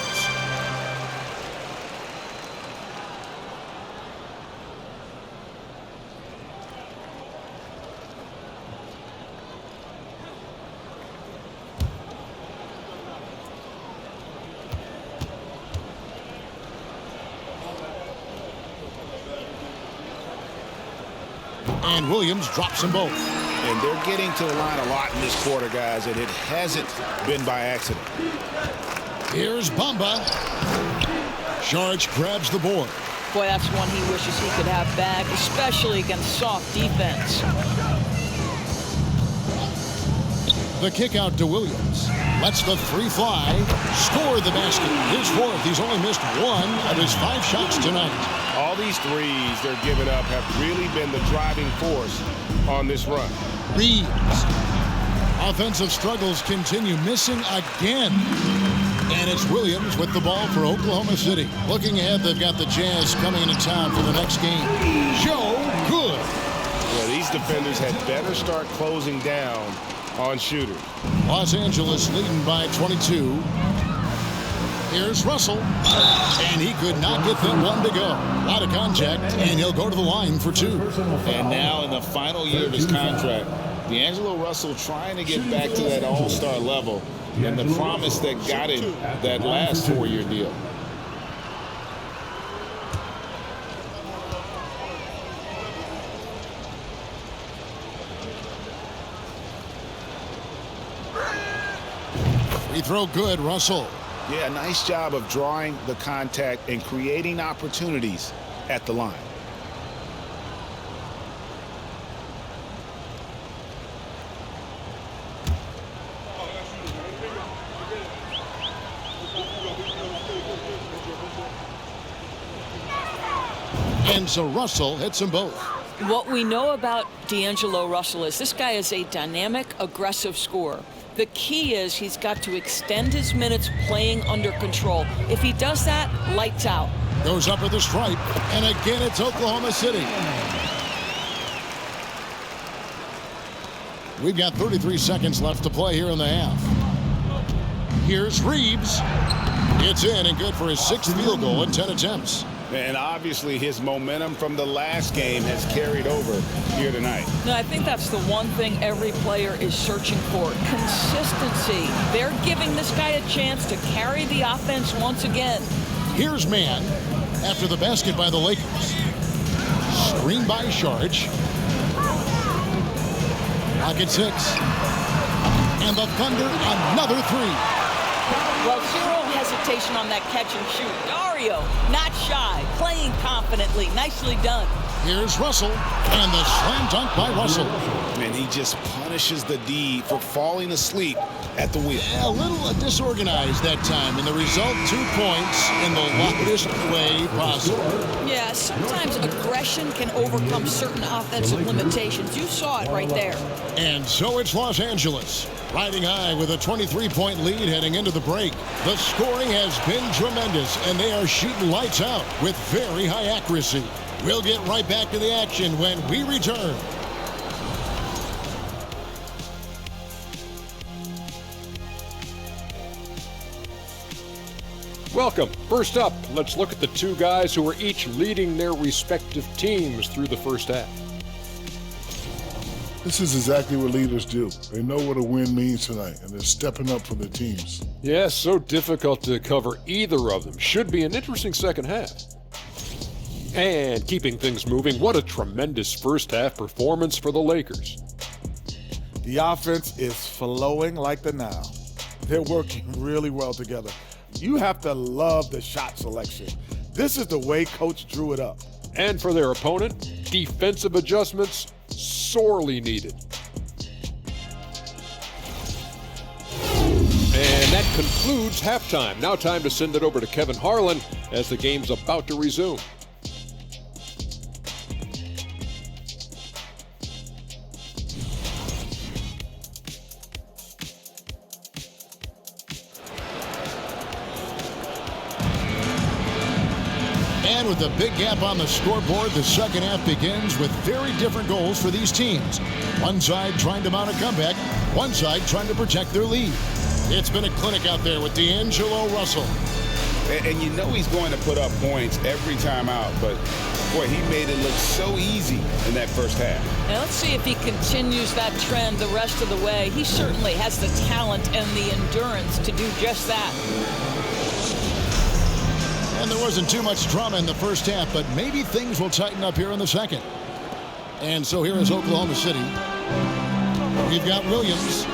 [SPEAKER 1] And Williams drops them both.
[SPEAKER 5] And they're getting to the line a lot in this quarter, guys, and it hasn't been by accident.
[SPEAKER 1] Here's Bamba. Saric grabs the board.
[SPEAKER 3] Boy, that's one he wishes he could have back, especially against soft defense.
[SPEAKER 1] The kick out to Williams. Lets the 3 fly. Scored the basket. His 4th. He's only missed 1 of his 5 shots tonight.
[SPEAKER 5] All these threes they're giving up have really been the driving force on this run.
[SPEAKER 1] Reeves. Offensive struggles continue. Missing again. And it's Williams with the ball for Oklahoma City. Looking ahead, they've got the Jazz coming into town for the next game. Joe Good.
[SPEAKER 5] Yeah, these defenders had better start closing down on shooters.
[SPEAKER 1] Los Angeles leading by 22. Here's Russell. And he could not get that one to go. A lot of contact, and he'll go to the line for 2.
[SPEAKER 4] And now in the final year of his contract, D'Angelo Russell trying to get back to that all-star level and the promise that got him that last 4-year deal.
[SPEAKER 1] Free throw good, Russell.
[SPEAKER 5] Yeah, nice job of drawing the contact and creating opportunities at the line.
[SPEAKER 1] And so Russell hits them both.
[SPEAKER 3] What we know about D'Angelo Russell is this guy is a dynamic, aggressive scorer. The key is he's got to extend his minutes playing under control. If he does that, lights out.
[SPEAKER 1] Goes up with the stripe, and again it's Oklahoma City. We've got 33 seconds left to play here in the half. Here's Reeves. It's in and good for his 6th field goal in 10 attempts.
[SPEAKER 5] And obviously his momentum from the last game has carried over here tonight.
[SPEAKER 3] No, I think that's the one thing every player is searching for. Consistency. They're giving this guy a chance to carry the offense once again.
[SPEAKER 1] Here's Man after the basket by the Lakers. Screen by Sharge. Clock at 6. And the Thunder, another 3.
[SPEAKER 3] Well, zero hesitation on that catch and shoot. Dario, not shy, playing confidently. Nicely done.
[SPEAKER 1] Here's Russell, and the slam dunk by Russell.
[SPEAKER 5] And he just punishes the D for falling asleep at the wheel.
[SPEAKER 1] A little disorganized that time, and the result 2 points in the loudest way possible.
[SPEAKER 3] Yeah, sometimes aggression can overcome certain offensive limitations. You saw it right there.
[SPEAKER 1] And so it's Los Angeles, riding high with a 23-point lead heading into the break. The scoring has been tremendous, and they are shooting lights out with very high accuracy. We'll get right back to the action when we return.
[SPEAKER 8] Welcome. First up, let's look at the 2 guys who are each leading their respective teams through the first half.
[SPEAKER 7] This is exactly what leaders do. They know what a win means tonight, and they're stepping up for their teams.
[SPEAKER 8] Yes, so difficult to cover either of them. Should be an interesting second half. And keeping things moving, what a tremendous first half performance for the Lakers.
[SPEAKER 9] The offense is flowing like the Nile. They're working really well together. You have to love the shot selection. This is the way Coach drew it up.
[SPEAKER 8] And for their opponent, defensive adjustments sorely needed. And that concludes halftime. Now time to send it over to Kevin Harlan as the game's about to resume.
[SPEAKER 1] And with a big gap on the scoreboard, the second half begins with very different goals for these teams. One side trying to mount a comeback, one side trying to protect their lead. It's been a clinic out there with D'Angelo Russell.
[SPEAKER 5] And you know he's going to put up points every time out, but boy, he made it look so easy in that first half.
[SPEAKER 3] Now let's see if he continues that trend the rest of the way. He certainly has the talent and the endurance to do just that.
[SPEAKER 1] And there wasn't too much drama in the first half, but maybe things will tighten up here in the second. And so here is Oklahoma City. We've got Williams.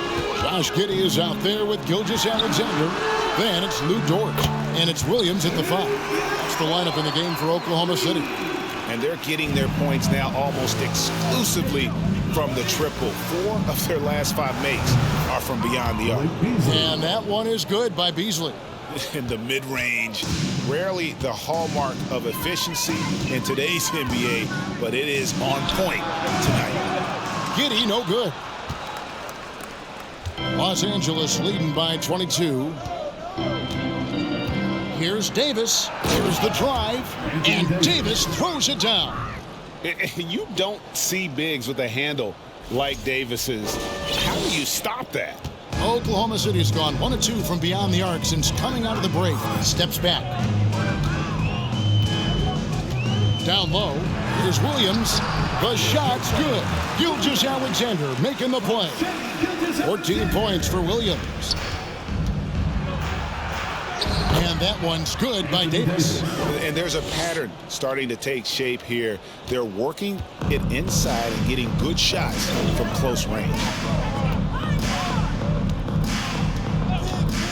[SPEAKER 1] Josh Giddey is out there with Gilgeous-Alexander. Then it's Lou Dort. And it's Williams at the 5. That's the lineup in the game for Oklahoma City.
[SPEAKER 5] And they're getting their points now almost exclusively from the triple. 4 of their last 5 makes are from beyond the arc.
[SPEAKER 1] And that one is good by Beasley.
[SPEAKER 5] In the mid-range, rarely the hallmark of efficiency in today's NBA, but it is on point tonight.
[SPEAKER 1] Giddey, no good. Los Angeles leading by 22. Here's Davis. Here's the drive. And Davis throws it down.
[SPEAKER 5] You don't see bigs with a handle like Davis's. How do you stop that?
[SPEAKER 1] Oklahoma City's gone 1 of 2 from beyond the arc since coming out of the break. Steps back. Down low. Here's Williams. The shot's good. Gilgeous-Alexander making the play. 14 points for Williams. And that one's good by Davis.
[SPEAKER 5] And there's a pattern starting to take shape here. They're working it inside and getting good shots from close range.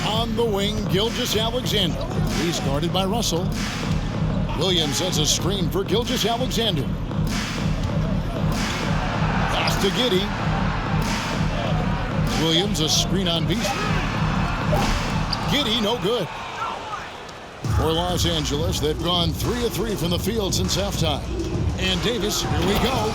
[SPEAKER 1] On the wing, Gilgeous-Alexander. He's guarded by Russell. Williams has a screen for Gilgeous-Alexander. Pass to Giddey. Williams a screen on Beasley. Giddey no good. For Los Angeles, they've gone 3 of 3 from the field since halftime. And Davis, here we go.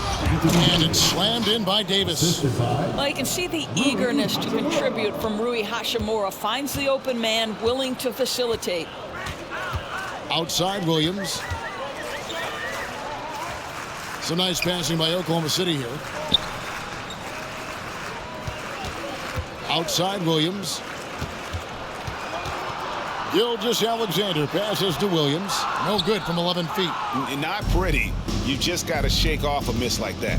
[SPEAKER 1] And it's slammed in by Davis.
[SPEAKER 3] Well, you can see the eagerness to contribute from Rui Hachimura. Finds the open man, willing to facilitate.
[SPEAKER 1] Outside Williams. Some nice passing by Oklahoma City here. Outside Williams. Gilgeous-Alexander passes to Williams. No good from 11 feet.
[SPEAKER 5] Not pretty. You just got to shake off a miss like that.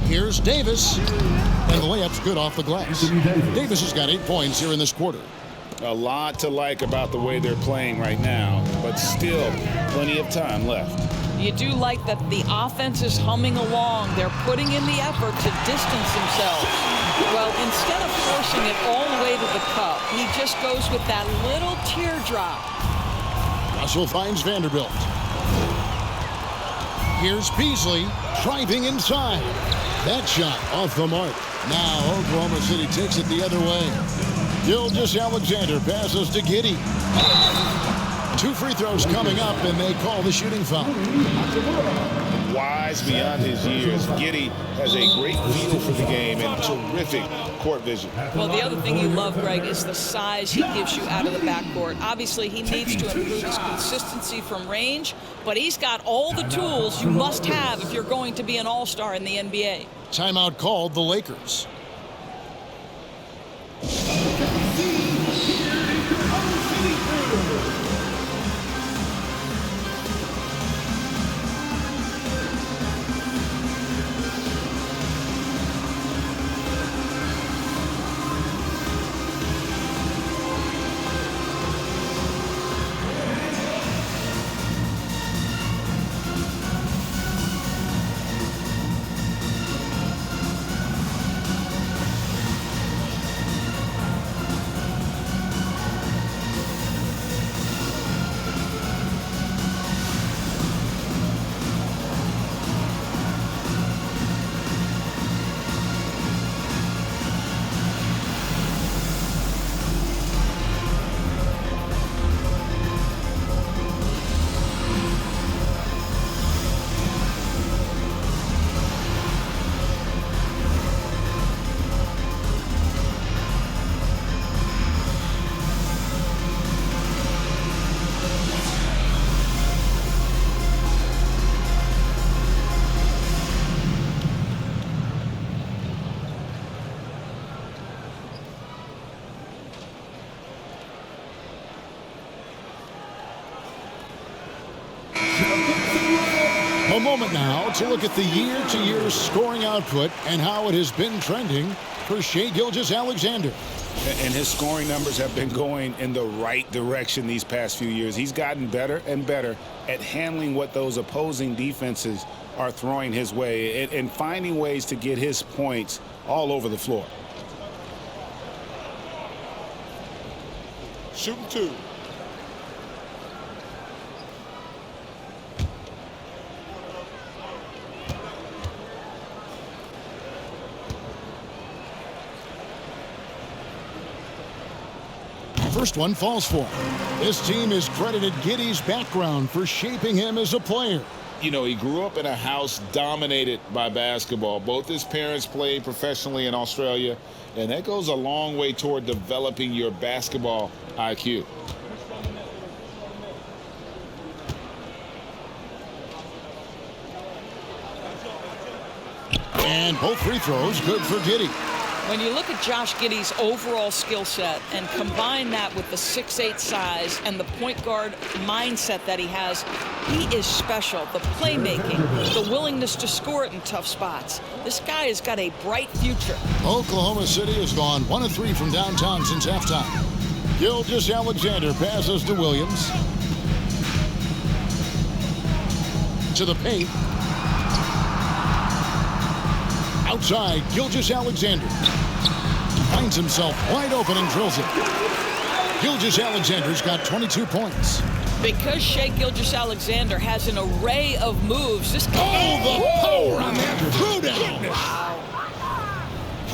[SPEAKER 1] Here's Davis. And the layup's good off the glass. Davis has got 8 points here in this quarter.
[SPEAKER 5] A lot to like about the way they're playing right now, but still plenty of time left.
[SPEAKER 3] You do like that the offense is humming along. They're putting in the effort to distance themselves. Well, instead of forcing it all the way to the cup, he just goes with that little teardrop.
[SPEAKER 1] Russell finds Vanderbilt. Here's Beasley driving inside. That shot off the mark. Now Oklahoma City takes it the other way. Gilgeous-Alexander passes to Giddey. 2 free throws coming up, and they call the shooting foul.
[SPEAKER 5] Wise beyond his years, Giddey has a great feel for the game and terrific court vision.
[SPEAKER 3] Well, the other thing you love, Greg, is the size he gives you out of the backcourt. Obviously, he needs to improve his consistency from range, but he's got all the tools you must have if you're going to be an all-star in the NBA.
[SPEAKER 1] Timeout called the Lakers. A moment now to look at the year-to-year scoring output and how it has been trending for Shai Gilgeous-Alexander.
[SPEAKER 5] And his scoring numbers have been going in the right direction these past few years. He's gotten better and better at handling what those opposing defenses are throwing his way and finding ways to get his points all over the floor.
[SPEAKER 6] Shooting 2.
[SPEAKER 1] First one falls for him. This team has credited Giddey's background for shaping him as a player.
[SPEAKER 4] You know, he grew up in a house dominated by basketball. Both his parents played professionally in Australia, and that goes a long way toward developing your basketball IQ.
[SPEAKER 1] And both free throws good for Giddey.
[SPEAKER 3] When you look at Josh Giddey's overall skill set and combine that with the 6'8" size and the point guard mindset that he has, he is special. The playmaking, the willingness to score it in tough spots. This guy has got a bright future.
[SPEAKER 1] Oklahoma City has gone 1 of 3 from downtown since halftime. Gilgeous-Alexander passes to Williams. To the paint. Outside, Gilgeous-Alexander finds himself wide open and drills it. Gilgeous-Alexander's got 22 points.
[SPEAKER 3] Because Shai Gilgeous-Alexander has an array of moves, this guy...
[SPEAKER 1] Oh, the power on that throwdown!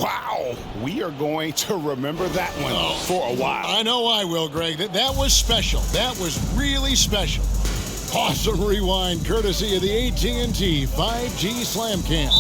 [SPEAKER 5] Wow. We are going to remember that one for a while.
[SPEAKER 1] I know I will, Greg. That was special. That was really special. Awesome rewind courtesy of the AT&T 5G Slam Cam.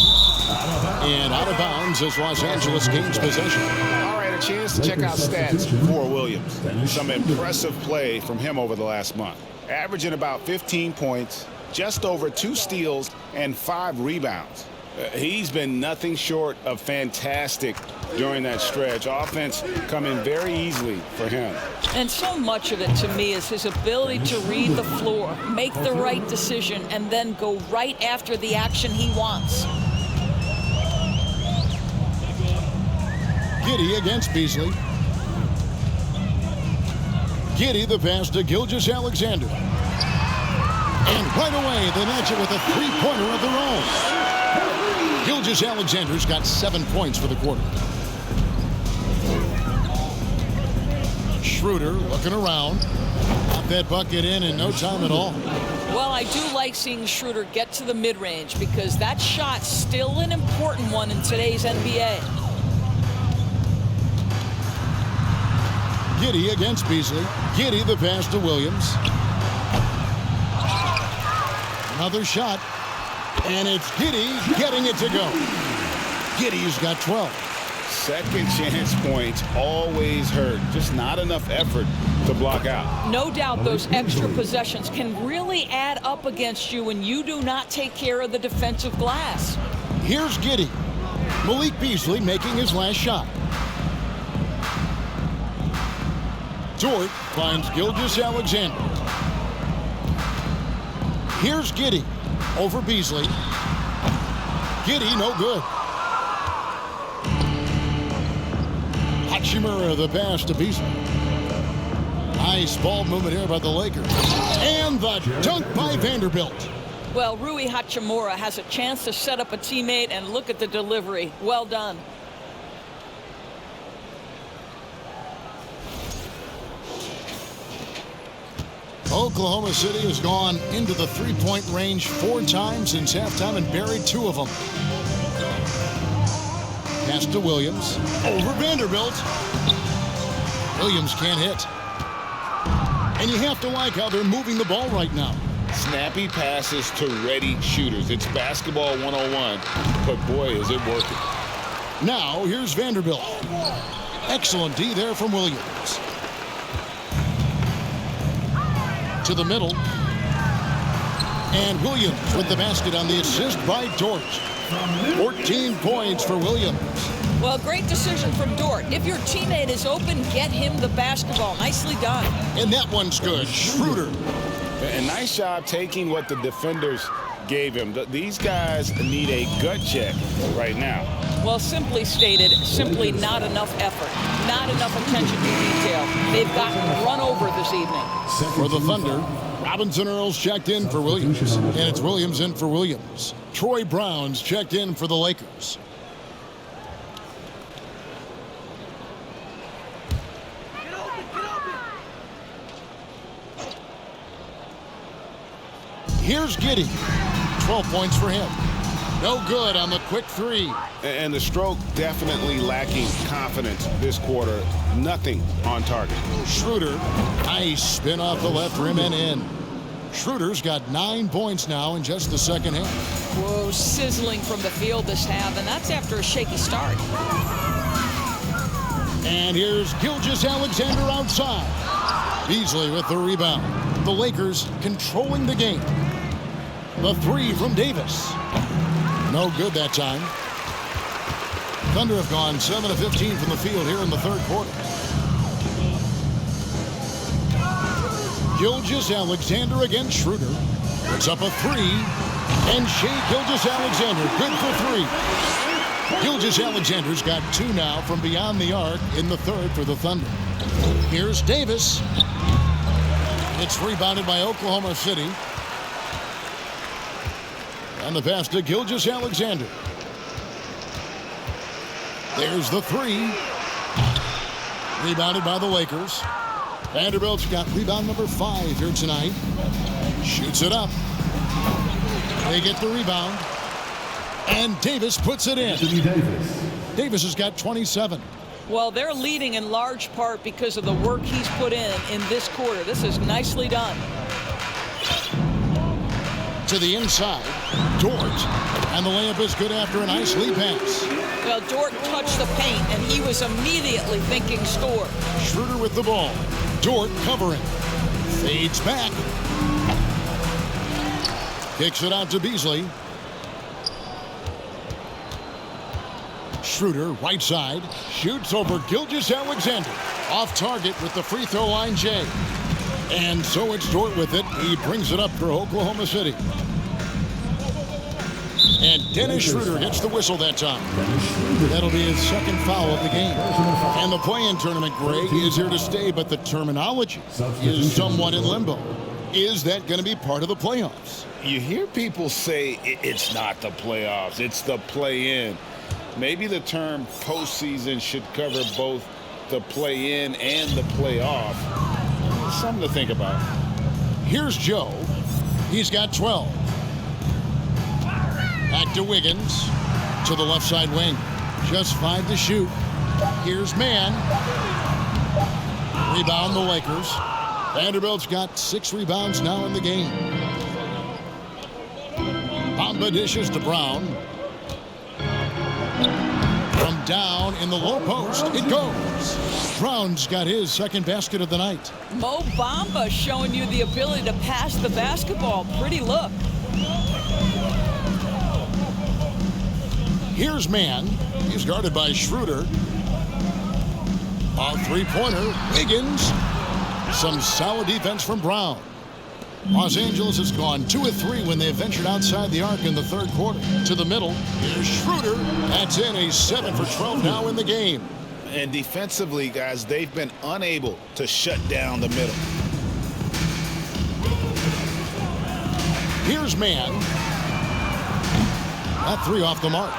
[SPEAKER 1] And out of bounds as Los Angeles gains possession.
[SPEAKER 5] All right, a chance to check out stats for Williams. Some impressive play from him over the last month. Averaging about 15 points, just over 2 steals, and 5 rebounds. He's been nothing short of fantastic during that stretch. Offense coming very easily for him.
[SPEAKER 3] And so much of it, to me, is his ability to read the floor, make the right decision, and then go right after the action he wants.
[SPEAKER 1] Giddey against Beasley. Giddey the pass to Gilgeous-Alexander. And right away, they match it with a three-pointer of their own. Gilgeous-Alexander's got 7 points for the quarter. Schroeder looking around. Got that bucket in no time at all.
[SPEAKER 3] Well, I do like seeing Schroeder get to the mid-range because that shot's still an important one in today's NBA.
[SPEAKER 1] Giddey against Beasley. Giddey the pass to Williams. Another shot. And it's Giddey getting it to go. Giddey's got 12.
[SPEAKER 5] Second chance points always hurt. Just not enough effort to block out.
[SPEAKER 3] No doubt those extra possessions can really add up against you when you do not take care of the defensive glass.
[SPEAKER 1] Here's Giddey. Malik Beasley making his last shot. Dort finds Gilgeous-Alexander. Here's Giddey over Beasley. Giddey no good. Hachimura the pass to Beasley. Nice ball movement here by the Lakers. And the dunk by Vanderbilt.
[SPEAKER 3] Well, Rui Hachimura has a chance to set up a teammate, and look at the delivery. Well done.
[SPEAKER 1] Oklahoma City has gone into the three-point range 4 times since halftime and buried 2 of them. Pass to Williams. Over Vanderbilt. Williams can't hit. And you have to like how they're moving the ball right now.
[SPEAKER 4] Snappy passes to ready shooters. It's basketball 101, but boy, is it working.
[SPEAKER 1] Now, here's Vanderbilt. Excellent D there from Williams. To the middle. And Williams with the basket on the assist by Dort. 14 points for Williams.
[SPEAKER 3] Well, great decision from Dort. If your teammate is open, get him the basketball. Nicely done.
[SPEAKER 1] And that one's good. Schroeder.
[SPEAKER 5] A nice job taking what the defenders gave him. These guys need a gut check right now.
[SPEAKER 3] Well, simply stated, simply not enough effort. Not enough attention to detail. They've gotten run over this evening.
[SPEAKER 1] For the Thunder, Robinson Earls checked in for Williams. And it's Williams in for Williams. Troy Brown's checked in for the Lakers. Here's Giddey. 12 points for him. No good on the quick 3.
[SPEAKER 5] And the stroke definitely lacking confidence this quarter. Nothing on target.
[SPEAKER 1] Schroeder, nice spin off the left rim and in. Schroeder's got 9 points now in just the second half.
[SPEAKER 3] Whoa, sizzling from the field this half, and that's after a shaky start.
[SPEAKER 1] And here's Gilgeous-Alexander outside. Beasley with the rebound. The Lakers controlling the game. The 3 from Davis. No good that time. Thunder have gone 7 of 15 from the field here in the third quarter. Gilgeous-Alexander against Schroeder. Puts up a three. And Shai Gilgeous-Alexander, good for three. Gilgeous-Alexander's got 2 now from beyond the arc in the third for the Thunder. Here's Davis. It's rebounded by Oklahoma City. And the pass to Gilgeous-Alexander. There's the three. Rebounded by the Lakers. Vanderbilt's got rebound number 5 here tonight. Shoots it up. They get the rebound. And Davis puts it in. Davis has got 27.
[SPEAKER 3] Well, they're leading in large part because of the work he's put in this quarter. This is nicely done.
[SPEAKER 1] To the inside. Dort. And the layup is good after a nice lead pass.
[SPEAKER 3] Well, Dort touched the paint, and he was immediately thinking score.
[SPEAKER 1] Schroeder with the ball. Dort covering. Fades back. Kicks it out to Beasley. Schroeder, right side. Shoots over Gilgeous-Alexander. Off target with the free throw line, Jay. And so it's Dort with it. He brings it up for Oklahoma City. And Dennis Schroeder gets the whistle that time. That'll be his second foul of the game. And the play-in tournament, Greg, is here to stay, but the terminology is somewhat in limbo. Is that going to be part of the playoffs?
[SPEAKER 5] You hear people say it's not the playoffs, it's the play-in. Maybe the term postseason should cover both the play-in and the playoff. Something to think about.
[SPEAKER 1] Here's Joe. He's got 12. Back to Wiggins. To the left side wing. Just 5 to shoot. Here's Mann. Rebound the Lakers. Vanderbilt's got 6 rebounds now in the game. Bamba dishes to Brown. From down in the low post, it goes. Brown's got his second basket of the night.
[SPEAKER 3] Mo Bamba showing you the ability to pass the basketball. Pretty look.
[SPEAKER 1] Here's Mann. He's guarded by Schroeder. A three-pointer. Wiggins. Some solid defense from Brown. Los Angeles has gone 2 of 3 when they ventured outside the arc in the third quarter. To the middle. Here's Schroeder. That's in. A 7 for 12 now in the game.
[SPEAKER 5] And defensively, guys, they've been unable to shut down the middle.
[SPEAKER 1] Here's Mann. That 3 off the mark.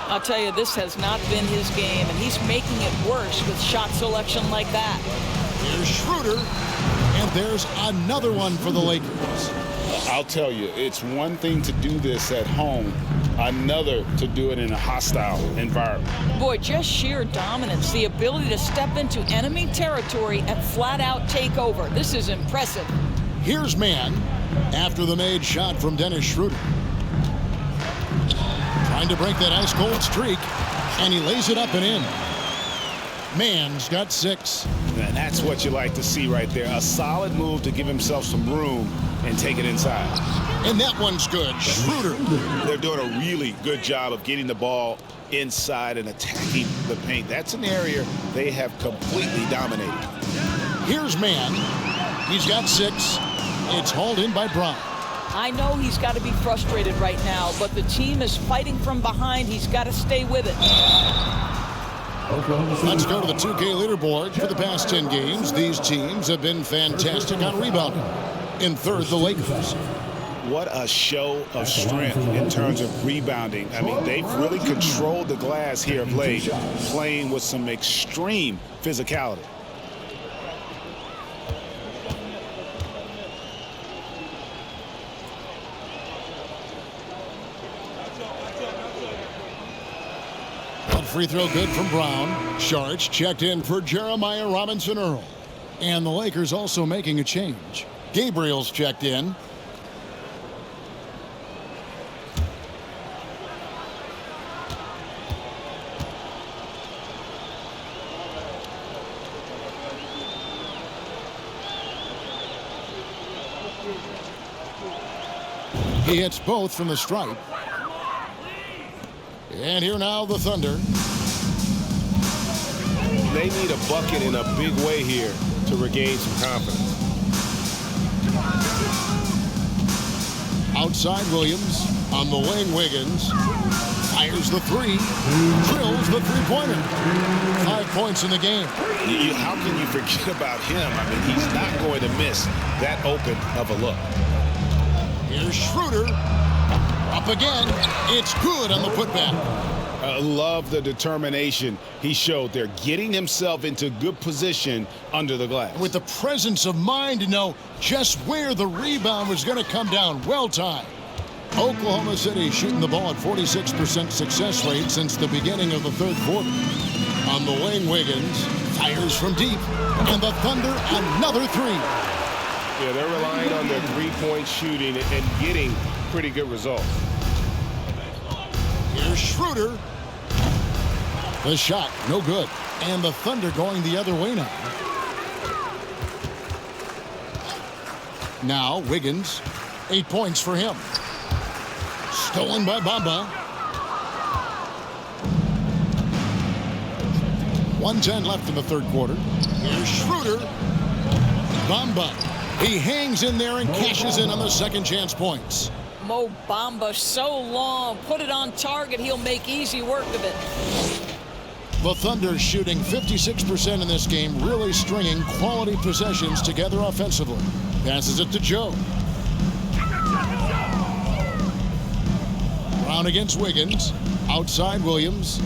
[SPEAKER 3] I'll tell you, this has not been his game, and he's making it worse with shot selection like that.
[SPEAKER 1] Here's Schroeder. And there's another one for the Lakers.
[SPEAKER 5] I'll tell you, it's one thing to do this at home, another to do it in a hostile environment.
[SPEAKER 3] Boy, just sheer dominance, the ability to step into enemy territory and flat out take over. This is impressive.
[SPEAKER 1] Here's Mann after the made shot from Dennis Schroeder. Trying to break that ice-cold streak, and he lays it up and in. Mann's got 6.
[SPEAKER 5] And that's what you like to see right there. A solid move to give himself some room and take it inside.
[SPEAKER 1] And that one's good. Schroeder.
[SPEAKER 5] They're doing a really good job of getting the ball inside and attacking the paint. That's an area they have completely dominated.
[SPEAKER 1] Here's Mann. He's got 6. It's hauled in by Brown.
[SPEAKER 3] I know he's got to be frustrated right now, but the team is fighting from behind. He's got to stay with it.
[SPEAKER 1] Let's go to the 2K leaderboard. For the past 10 games, these teams have been fantastic on rebounding. In third, the Lakers.
[SPEAKER 5] What a show of strength in terms of rebounding. I mean, they've really controlled the glass here of late, playing with some extreme physicality.
[SPEAKER 1] Free throw good from Brown. Sharch checked in for Jeremiah Robinson Earl. And the Lakers also making a change. Gabriel's checked in. He hits both from the stripe. And here now the Thunder.
[SPEAKER 5] they need a bucket in a big way here to regain some confidence.
[SPEAKER 1] Outside Williams, on the wing Wiggins, fires the three, drills the three-pointer. 5 points in the game.
[SPEAKER 5] How can you forget about him? I mean, he's not going to miss that open of a look.
[SPEAKER 1] Here's Schroeder, up again. It's good on the putback.
[SPEAKER 5] I love the determination he showed there, getting himself into good position under the glass.
[SPEAKER 1] With the presence of mind to know just where the rebound was going to come down. Well timed. Oklahoma City shooting the ball at 46% success rate since the beginning of the third quarter. On the wing, Wiggins fires from deep, and the Thunder another three.
[SPEAKER 5] Yeah, they're relying on their three-point shooting and getting pretty good results.
[SPEAKER 1] Here's Schroeder. The shot, no good. And the Thunder going the other way now. Now, Wiggins, 8 points for him. Stolen by Bamba. 1:10 left in the third quarter. Here's Schroeder. Bamba. He hangs in there and cashes in on the second chance points.
[SPEAKER 3] Mo Bamba, so long. Put it on target. He'll make easy work of it.
[SPEAKER 1] The Thunder shooting 56% in this game, really stringing quality possessions together offensively. Passes it to Joe. Brown against Wiggins. Outside Williams.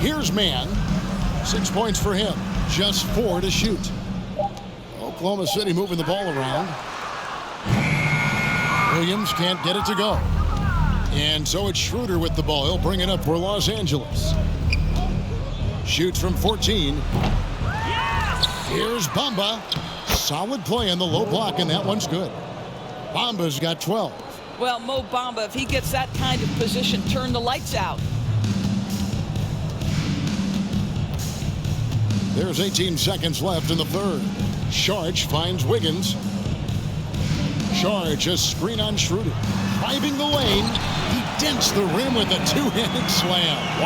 [SPEAKER 1] Here's Mann. 6 points for him. Just 4 to shoot. Oklahoma City moving the ball around. Williams can't get it to go. And so it's Schroeder with the ball. He'll bring it up for Los Angeles. Shoots from 14. Here's Bamba. Solid play in the low block, and that one's good. Bamba's got 12.
[SPEAKER 3] Well, Mo Bamba, if he gets that kind of position, turn the lights out.
[SPEAKER 1] There's 18 seconds left in the third. Sharch finds Wiggins. Sharch, a screen on Schroeder. Driving the lane. He dents the rim with a two-handed slam.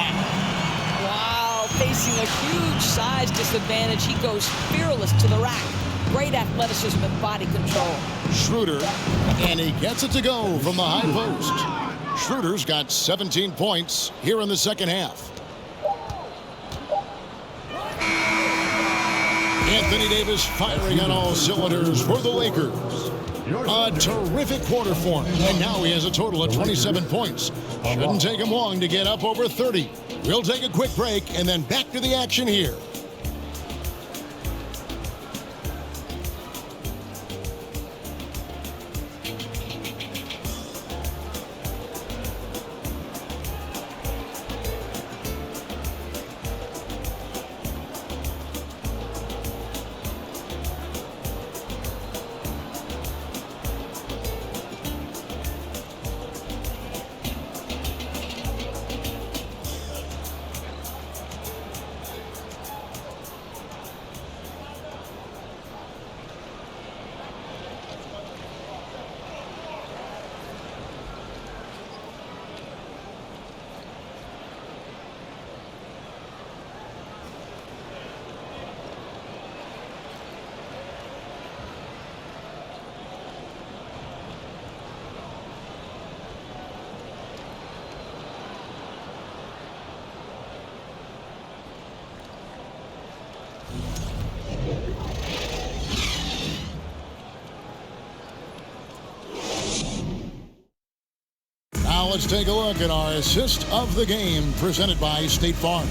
[SPEAKER 3] Wow, facing a huge size disadvantage. He goes fearless to the rack. Great athleticism and body control.
[SPEAKER 1] Schroeder, and he gets it to go from the high post. Schroeder's got 17 points here in the second half. Anthony Davis firing on all cylinders for the Lakers. A terrific quarter for him, and now he has a total of 27 points. Shouldn't take him long to get up over 30. We'll take a quick break and then back to the action here. Now let's take a look at our assist of the game presented by State Farm.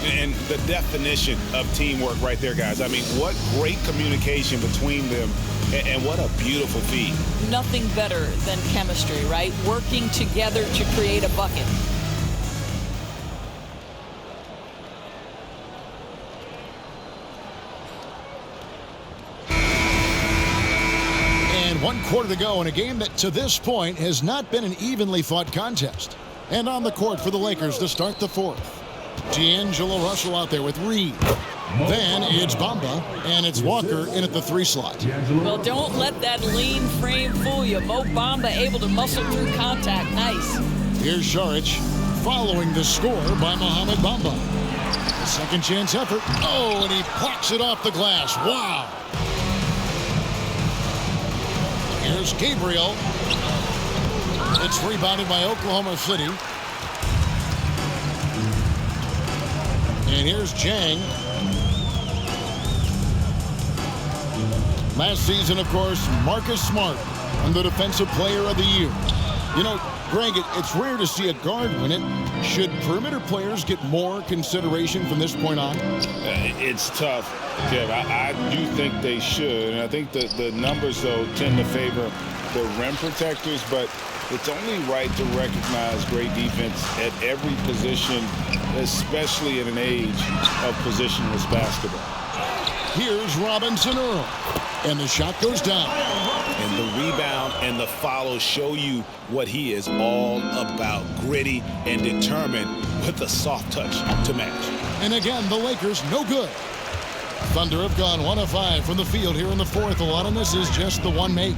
[SPEAKER 5] And the definition of teamwork right there, guys. I mean, what great communication between them, and what a beautiful feed.
[SPEAKER 3] Nothing better than chemistry, right? Working together to create a bucket.
[SPEAKER 1] And 1 quarter to go in a game that to this point has not been an evenly fought contest. And on the court for the Lakers to start the fourth. D'Angelo Russell out there with Reed. Then it's Bamba, and it's Walker in at the 3 slot.
[SPEAKER 3] Well, don't let that lean frame fool you. Mo Bamba able to muscle through contact. Nice.
[SPEAKER 1] Here's Saric. following the score by Mohamed Bamba. A second chance effort. Oh, and he plucks it off the glass. Wow. Here's Gabriel. It's rebounded by Oklahoma City. And here's Jang. Last season, of course, Marcus Smart won the Defensive Player of the Year. You know, Greg, it's rare to see a guard win it. Should perimeter players get more consideration from this point on?
[SPEAKER 5] It's tough, Kev. I do think they should. And I think the numbers, though, tend to favor the rim protectors. But it's only right to recognize great defense at every position, especially in an age of positionless basketball.
[SPEAKER 1] Here's Robinson Earl. And the shot goes down.
[SPEAKER 5] And the rebound and the follow show you what he is all about. Gritty and determined with a soft touch to match.
[SPEAKER 1] And again, the Lakers no good. Thunder have gone 1 of 5 from the field here in the fourth. A lot of this is just the one make.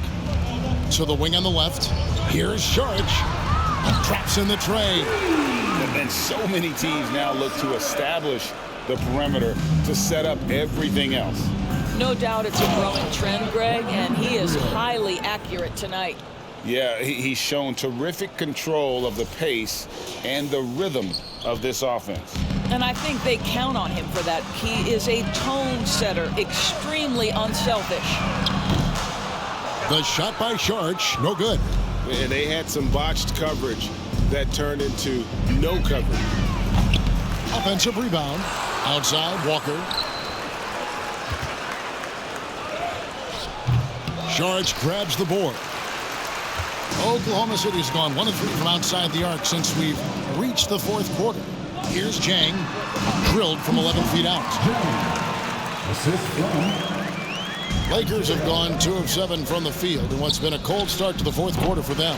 [SPEAKER 1] So the wing on the left. Here's Sharge. Traps in the tray.
[SPEAKER 5] And so many teams now look to establish the perimeter to set up everything else.
[SPEAKER 3] No doubt it's a growing trend, Greg, and he is highly accurate tonight.
[SPEAKER 5] Yeah, he's shown terrific control of the pace and the rhythm of this offense.
[SPEAKER 3] And I think they count on him for that. He is a tone setter, extremely unselfish.
[SPEAKER 1] The shot by Sharge, no good.
[SPEAKER 5] And they had some botched coverage that turned into no coverage.
[SPEAKER 1] Offensive rebound. Outside, Walker. Sharge grabs the board. Oklahoma City's gone 1 of 3 from outside the arc since we've reached the fourth quarter. Here's Jang, drilled from 11 feet out. Lakers have gone 2 of 7 from the field in what's been a cold start to the fourth quarter for them.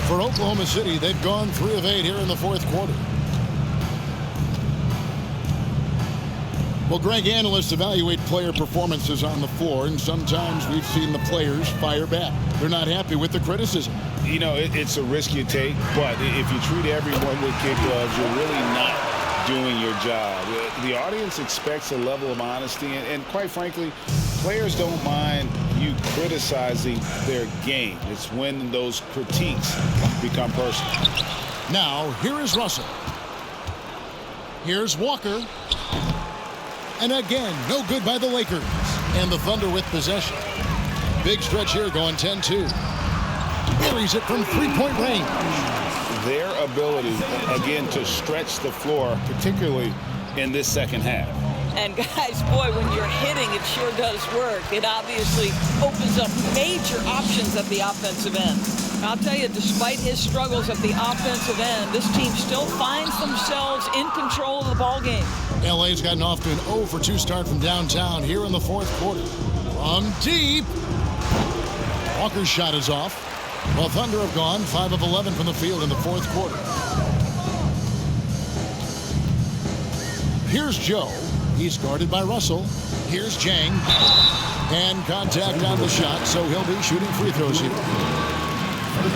[SPEAKER 1] For Oklahoma City, they've gone 3 of 8 here in the fourth quarter. Well, Greg, analysts evaluate player performances on the floor, and sometimes we've seen the players fire back. They're not happy with the criticism.
[SPEAKER 5] You know, it's a risk you take, but if you treat everyone with kid gloves, you're really not doing your job. The audience expects a level of honesty, and quite frankly, players don't mind you criticizing their game. It's when those critiques become personal.
[SPEAKER 1] Now, here is Russell. Here's Walker. And again, no good by the Lakers. And the Thunder with possession. Big stretch here going 10-2. Buries it from three-point range.
[SPEAKER 5] Their ability, again, to stretch the floor, particularly in this second half.
[SPEAKER 3] And guys, boy, when you're hitting, it sure does work. It obviously opens up major options at the offensive end. I'll tell you, despite his struggles at the offensive end, this team still finds themselves in control of the ball game.
[SPEAKER 1] LA's gotten off to an 0 for 2 start from downtown here in the fourth quarter. From deep. Walker's shot is off. Well, Thunder have gone 5 of 11 from the field in the fourth quarter. Here's Joe. He's guarded by Russell. Here's Jang. And contact on the shot, so he'll be shooting free throws here.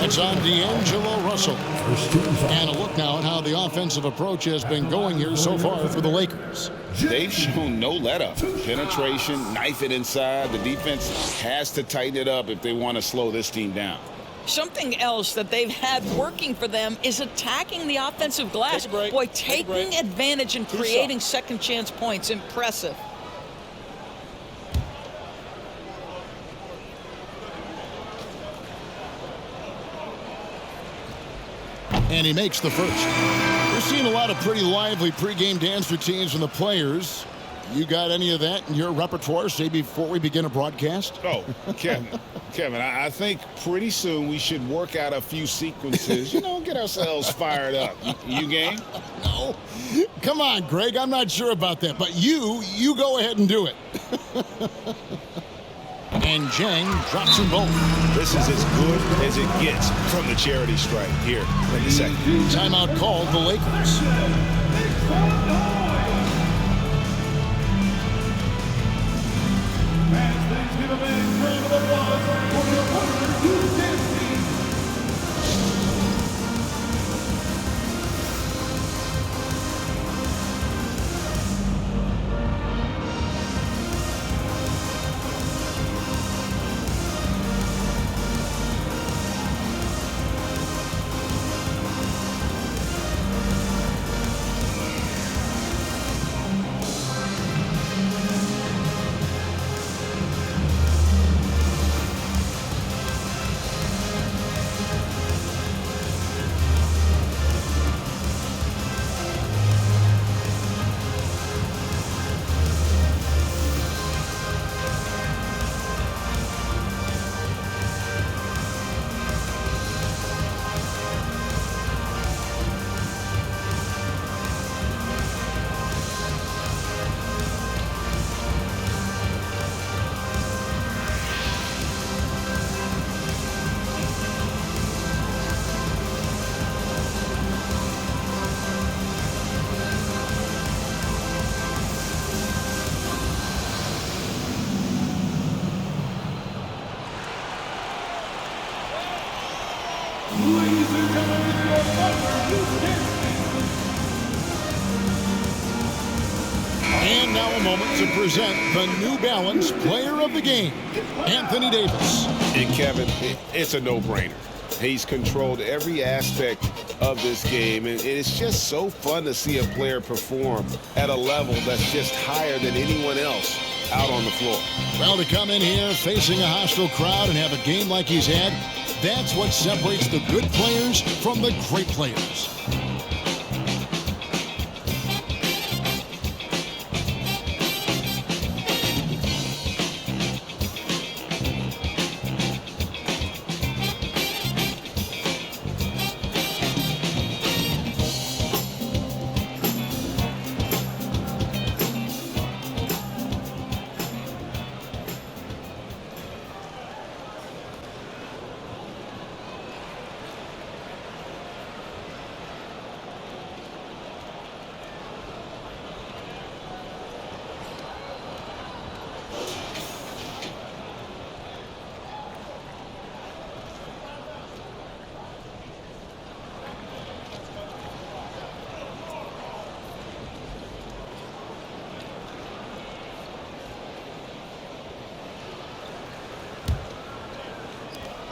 [SPEAKER 1] That's on D'Angelo Russell. And a look now at how the offensive approach has been going here so far for the Lakers.
[SPEAKER 5] They've shown no let-up. Penetration, knife it inside. The defense has to tighten it up if they want to slow this team down.
[SPEAKER 3] Something else that they've had working for them is attacking the offensive glass. Boy, taking advantage and creating second chance points. Impressive.
[SPEAKER 1] And he makes the first. We're seeing a lot of pretty lively pregame dance routines from the players. You got any of that in your repertoire, say, before we begin a broadcast?
[SPEAKER 5] Oh, Kevin, I think pretty soon we should work out a few sequences, get ourselves fired up. You game?
[SPEAKER 1] No. Come on, Greg, I'm not sure about that, but you go ahead and do it. And Jang drops them both.
[SPEAKER 5] This is as good as it gets from the charity strike here in the second.
[SPEAKER 1] Timeout called the Lakers. And now a moment to present the New Balance Player of the Game, Anthony Davis.
[SPEAKER 5] And Kevin, it's a no-brainer. He's controlled every aspect of this game, and it's just so fun to see a player perform at a level that's just higher than anyone else out on the floor.
[SPEAKER 1] Well, to come in here facing a hostile crowd and have a game like he's had, that's what separates the good players from the great players.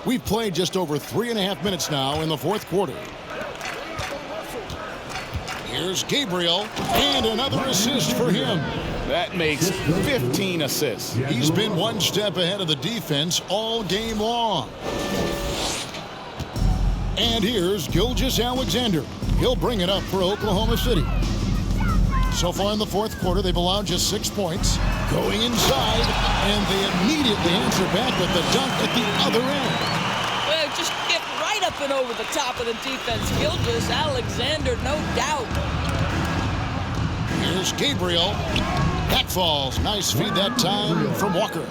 [SPEAKER 1] We've played just over 3.5 minutes now in the fourth quarter. Here's Gabriel, and another assist for him.
[SPEAKER 5] That makes 15 assists.
[SPEAKER 1] He's been one step ahead of the defense all game long. And here's Gilgeous-Alexander. He'll bring it up for Oklahoma City. So far in the fourth quarter, they've allowed just 6 points. Going inside, and they immediately answer back with the dunk at the other end.
[SPEAKER 3] Well, just get right up and over the top of the defense. Gilgeous-Alexander, no doubt.
[SPEAKER 1] Here's Gabriel. Back falls. Nice feed that time from Walker.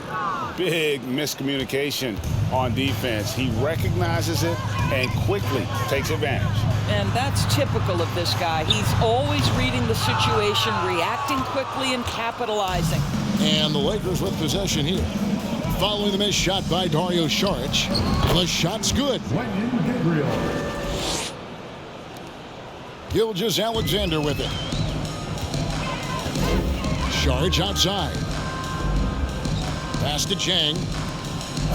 [SPEAKER 5] Big miscommunication on defense. He recognizes it and quickly takes advantage.
[SPEAKER 3] And that's typical of this guy. He's always reading the situation, reacting quickly, and capitalizing.
[SPEAKER 1] And the Lakers with possession here. Following the missed shot by Dario Saric. The shot's good. Gilgeous-Alexander with it. Saric outside. Pass to Chang.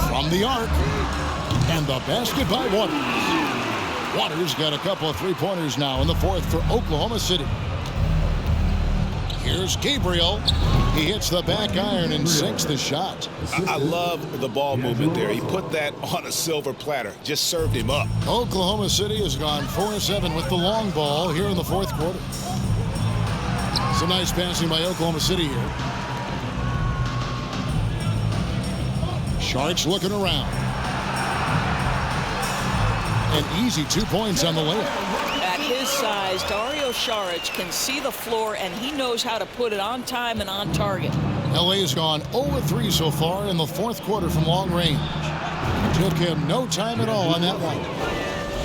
[SPEAKER 1] From the arc. And the basket by Waters. Waters got a couple of three-pointers now in the fourth for Oklahoma City. Here's Gabriel. He hits the back iron and sinks the shot.
[SPEAKER 5] I love the ball movement there. He put that on a silver platter. Just served him up.
[SPEAKER 1] Oklahoma City has gone 4-7 with the long ball here in the fourth quarter. Some nice passing by Oklahoma City here. Saric looking around. An easy 2 points on the layup.
[SPEAKER 3] At his size, Dario Saric can see the floor, and he knows how to put it on time and on target.
[SPEAKER 1] LA has gone 0-3 so far in the fourth quarter from long range. Took him no time at all on that one.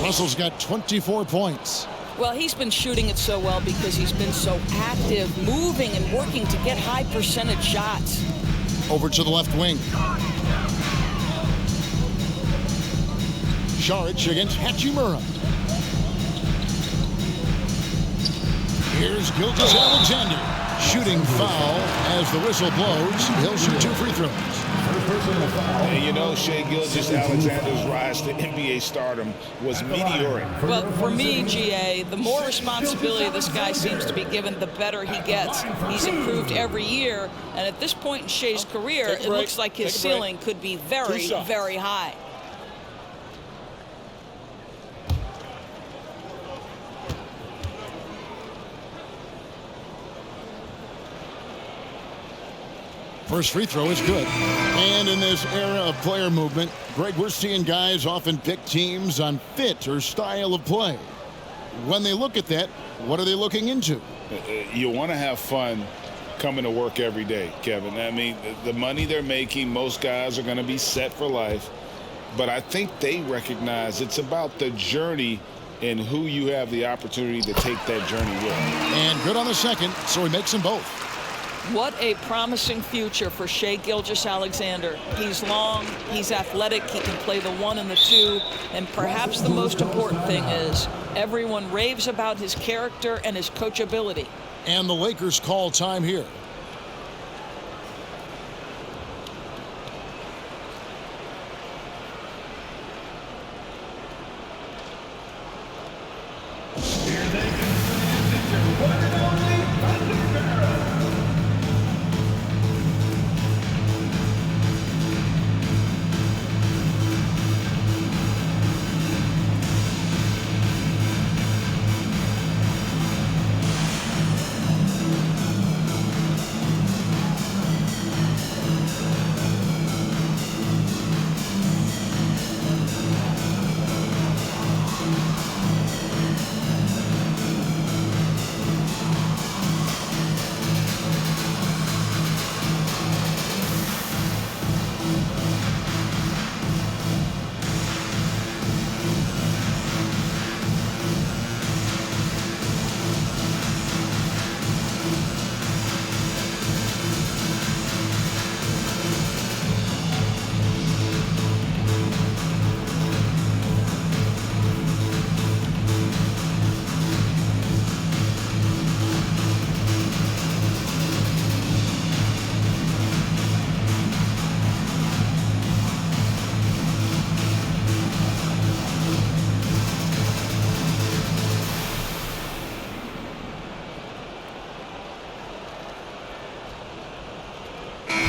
[SPEAKER 1] Russell's got 24 points.
[SPEAKER 3] Well, he's been shooting it so well because he's been so active, moving and working to get high percentage shots.
[SPEAKER 1] Over to the left wing. Saric against Hachimura. Here's Gilgeous-Alexander. Shooting foul as the whistle blows. He'll shoot 2 free throws.
[SPEAKER 5] And you know, Shai Gilgeous-Alexander's rise to NBA stardom was meteoric.
[SPEAKER 3] Well, for me, GA, the more responsibility this guy seems to be given, the better he gets. He's improved every year, and at this point in Shai's career, it looks like his ceiling could be very, very high.
[SPEAKER 1] First free throw is good. And in this era of player movement, Greg, we're seeing guys often pick teams on fit or style of play. When they look at that, what are they looking into?
[SPEAKER 5] You want to have fun coming to work every day, Kevin. I mean, the money they're making, most guys are going to be set for life. But I think they recognize it's about the journey and who you have the opportunity to take that journey with.
[SPEAKER 1] And good on the second, so he makes them both.
[SPEAKER 3] What a promising future for Shai Gilgeous-Alexander. He's long, he's athletic, he can play the 1 and the 2, and perhaps the most important thing is everyone raves about his character and his coachability.
[SPEAKER 1] And the Lakers call time here.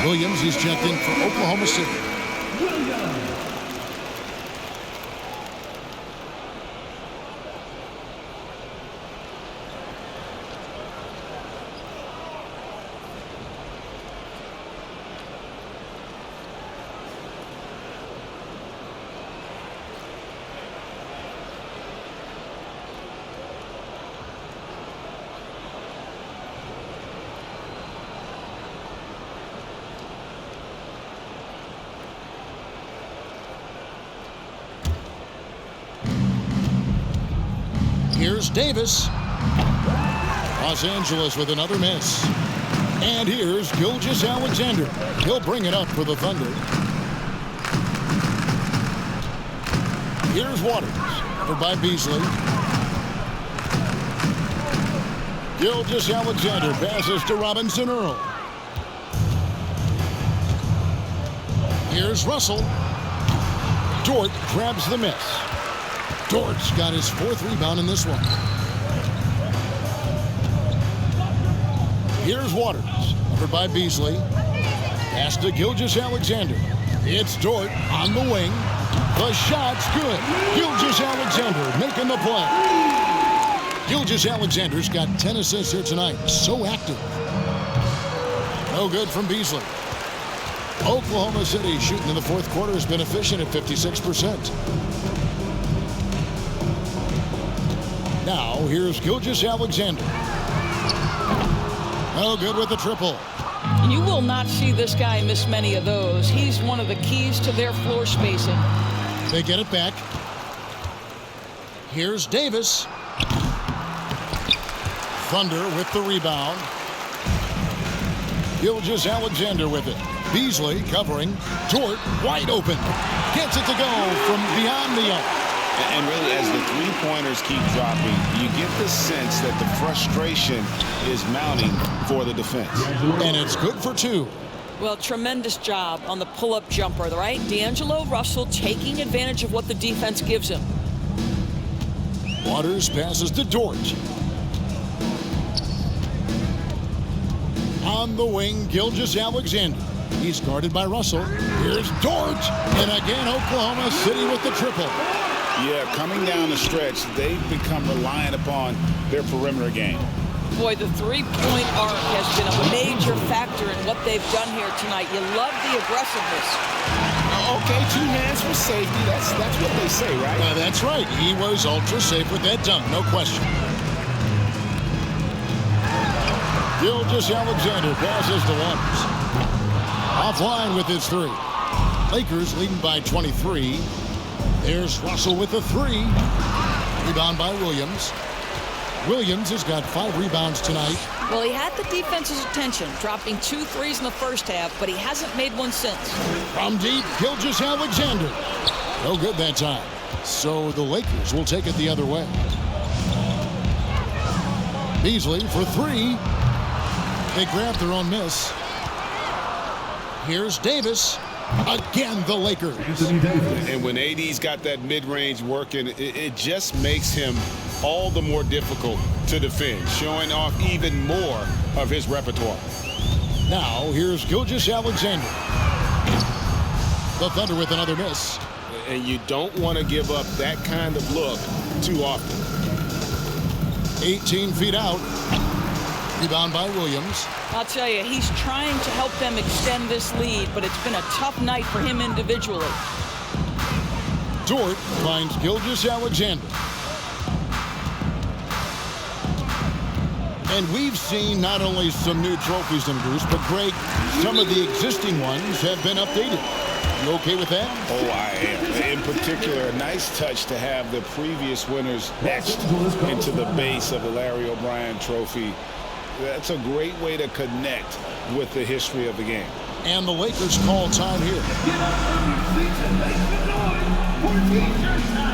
[SPEAKER 1] Williams, he's checked in for Oklahoma City. Here's Davis. Los Angeles with another miss. And here's Gilgeous-Alexander. He'll bring it up for the Thunder. Here's Waters. Covered by Beasley. Gilgeous-Alexander passes to Robinson Earl. Here's Russell. Dort grabs the miss. Dort's got his 4th rebound in this one. Here's Waters, covered by Beasley. Pass to Gilgeous-Alexander. It's Dort on the wing. The shot's good. Gilgeous-Alexander making the play. Gilgeous-Alexander's got 10 assists here tonight. So active. No good from Beasley. Oklahoma City shooting in the 4th quarter has been efficient at 56%. Now, here's Gilgeous-Alexander. No good with the triple.
[SPEAKER 3] You will not see this guy miss many of those. He's one of the keys to their floor spacing.
[SPEAKER 1] They get it back. Here's Davis. Thunder with the rebound. Gilgeous-Alexander with it. Beasley covering. Dort wide open. Gets it to go from beyond the arc.
[SPEAKER 4] And really, as the three-pointers keep dropping, you get the sense that the frustration is mounting for the defense.
[SPEAKER 1] And it's good for 2.
[SPEAKER 3] Well, tremendous job on the pull-up jumper, right? D'Angelo Russell taking advantage of what the defense gives him.
[SPEAKER 1] Waters passes to Dort. On the wing, Gilgeous-Alexander. He's guarded by Russell. Here's Dort. And again, Oklahoma City with the triple.
[SPEAKER 5] Yeah, coming down the stretch, they've become reliant upon their perimeter game.
[SPEAKER 3] Boy, the three-point arc has been a major factor in what they've done here tonight. You love the aggressiveness.
[SPEAKER 5] Okay, 2 hands for safety. That's what they say, right?
[SPEAKER 1] That's right. He was ultra safe with that dunk, no question. Gilgeous-Alexander passes to Waters. Offline with his 3. Lakers leading by 23. There's Russell with the 3. Rebound by Williams. Williams has got 5 rebounds tonight.
[SPEAKER 3] Well, he had the defense's attention, dropping 2 threes in the first half, but he hasn't made one since.
[SPEAKER 1] From deep, Gilgeous-Alexander. No good that time. So the Lakers will take it the other way. Beasley for 3. They grab their own miss. Here's Davis. Again, the Lakers.
[SPEAKER 5] And when AD's got that mid-range working, it just makes him all the more difficult to defend, showing off even more of his repertoire.
[SPEAKER 1] Now, here's Gilgeous-Alexander. The Thunder with another miss.
[SPEAKER 5] And you don't want to give up that kind of look too often.
[SPEAKER 1] 18 feet out. Rebound by Williams.
[SPEAKER 3] I'll tell you, he's trying to help them extend this lead, but it's been a tough night for him individually.
[SPEAKER 1] Dort finds Gilgeous-Alexander. And we've seen not only some new trophies in Bruce, but Greg, some of the existing ones have been updated. You okay with that?
[SPEAKER 5] Oh, I am. In particular, a nice touch to have the previous winners etched into the base of the Larry O'Brien trophy. That's a great way to connect with the history of the game.
[SPEAKER 1] And the Lakers call time here.
[SPEAKER 7] Get up on your seats and make some noise for T-shirt time!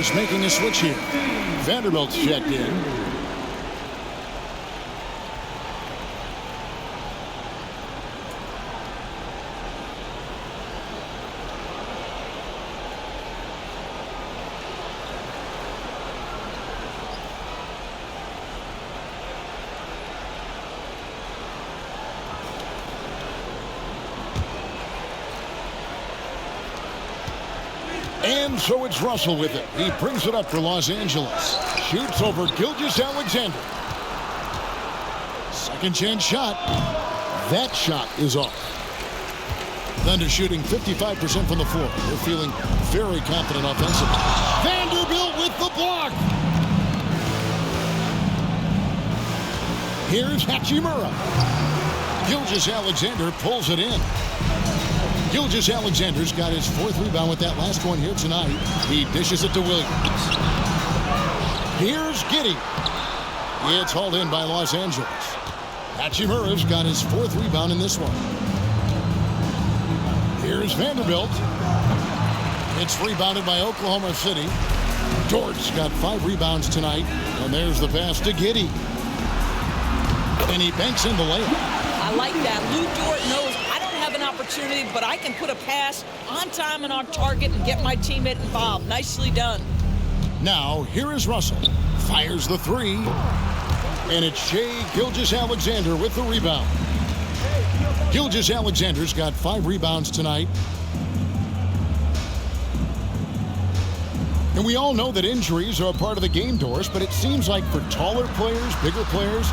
[SPEAKER 1] is making a switch here. Vanderbilt's checked in. And so it's Russell with it. He brings it up for Los Angeles. Shoots over Gilgeous-Alexander. Second chance shot. That shot is off. Thunder shooting 55% from the floor. They're feeling very confident offensively. Vanderbilt with the block. Here's Hachimura. Gilgeous-Alexander pulls it in. Gilgeous-Alexander's got his 4th rebound with that last one here tonight. He dishes it to Williams. Here's Giddey. It's hauled in by Los Angeles. Hachimura's got his 4th rebound in this one. Here's Vanderbilt. It's rebounded by Oklahoma City. Dort's got 5 rebounds tonight. And there's the pass to Giddey. And he banks in the layup.
[SPEAKER 3] I like that. Lou Dort knows I don't have an opportunity, but I can put a pass on time and on target and get my teammate involved. Nicely done.
[SPEAKER 1] Now, here is Russell. Fires the 3. And it's Shai Gilgeous-Alexander with the rebound. Gilgeous-Alexander's got 5 rebounds tonight. And we all know that injuries are a part of the game, Doris, but it seems like for taller players, bigger players,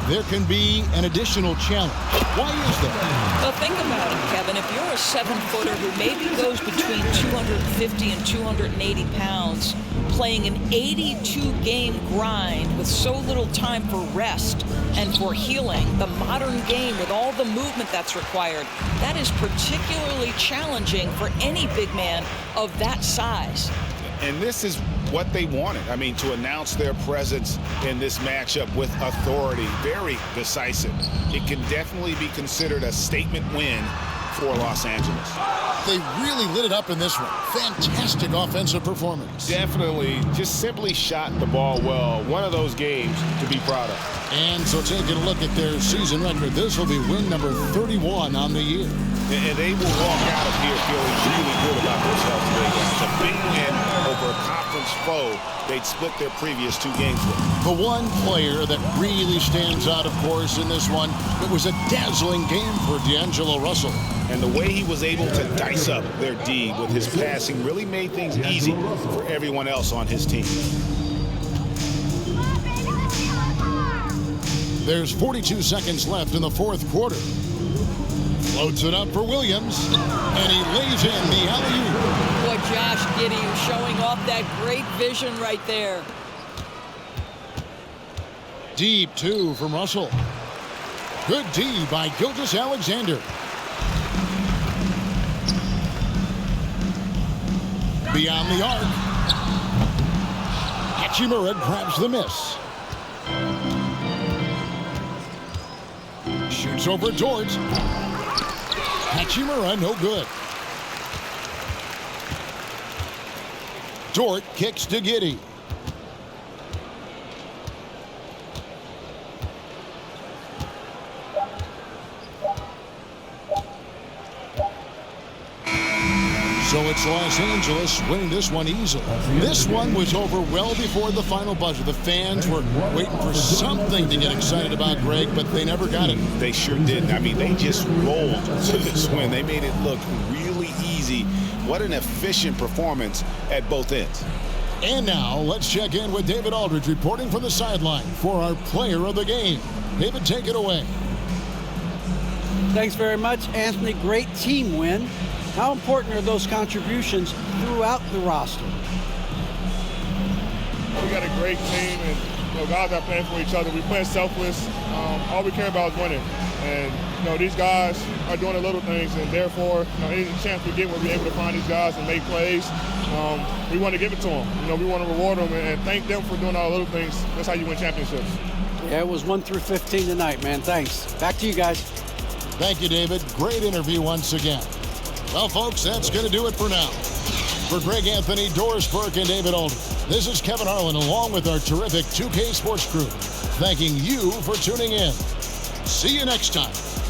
[SPEAKER 1] there can be an additional challenge. Why is that?
[SPEAKER 3] Well, think about it, Kevin. If you're a 7-footer who maybe goes between 250 and 280 pounds, playing an 82-game grind with so little time for rest and for healing, the modern game with all the movement that's required, that is particularly challenging for any big man of that size.
[SPEAKER 5] And this is what they wanted. I mean, to announce their presence in this matchup with authority, very decisive. It can definitely be considered a statement win for Los Angeles.
[SPEAKER 1] They really lit it up in this one. Fantastic offensive performance.
[SPEAKER 5] Definitely just simply shot the ball well. One of those games to be proud of.
[SPEAKER 1] And so taking a look at their season record, this will be win number 31 on the year.
[SPEAKER 5] And they will walk out of here feeling really good about themselves today, guys. It's a big win over a conference foe they'd split their previous 2 games with.
[SPEAKER 1] The one player that really stands out, of course, in this one, it was a dazzling game for D'Angelo Russell.
[SPEAKER 5] And the way he was able to dice up their D with his passing really made things easy for everyone else on his team.
[SPEAKER 1] There's 42 seconds left in the 4th quarter. Floats it up for Williams, and he lays in the alley-oop.
[SPEAKER 3] Boy, Josh Giddey showing off that great vision right there.
[SPEAKER 1] Deep 2 from Russell. Good D by Gilgeous-Alexander. Beyond the arc. Hachimura grabs the miss. Shoots over Dort. Hachimura, no good. Dort kicks to Giddey. So it's Los Angeles winning this one easily. This one was over well before the final buzzer. The fans were waiting for something to get excited about, Greg, but they never got it.
[SPEAKER 5] They sure didn't. I mean, they just rolled to this win. They made it look really easy. What an efficient performance at both ends.
[SPEAKER 1] And now let's check in with David Aldridge reporting from the sideline for our player of the game. David, take it away.
[SPEAKER 2] Thanks very much, Anthony. Great team win. How important are those contributions throughout the roster?
[SPEAKER 10] We got a great team, and guys are playing for each other. We play selfless. All we care about is winning. And these guys are doing the little things, and therefore, any chance we get, we'll be able to find these guys and make plays. We want to give it to them. We want to reward them and thank them for doing all the little things. That's how you win championships.
[SPEAKER 2] Yeah, it was 1 through 15 tonight, man. Thanks. Back to you guys.
[SPEAKER 1] Thank you, David. Great interview once again. Well, folks, that's going to do it for now. For Greg Anthony, Doris Burke, and David Aldridge, This is Kevin Harlan along with our terrific 2K Sports crew, thanking you for tuning in. See you next time.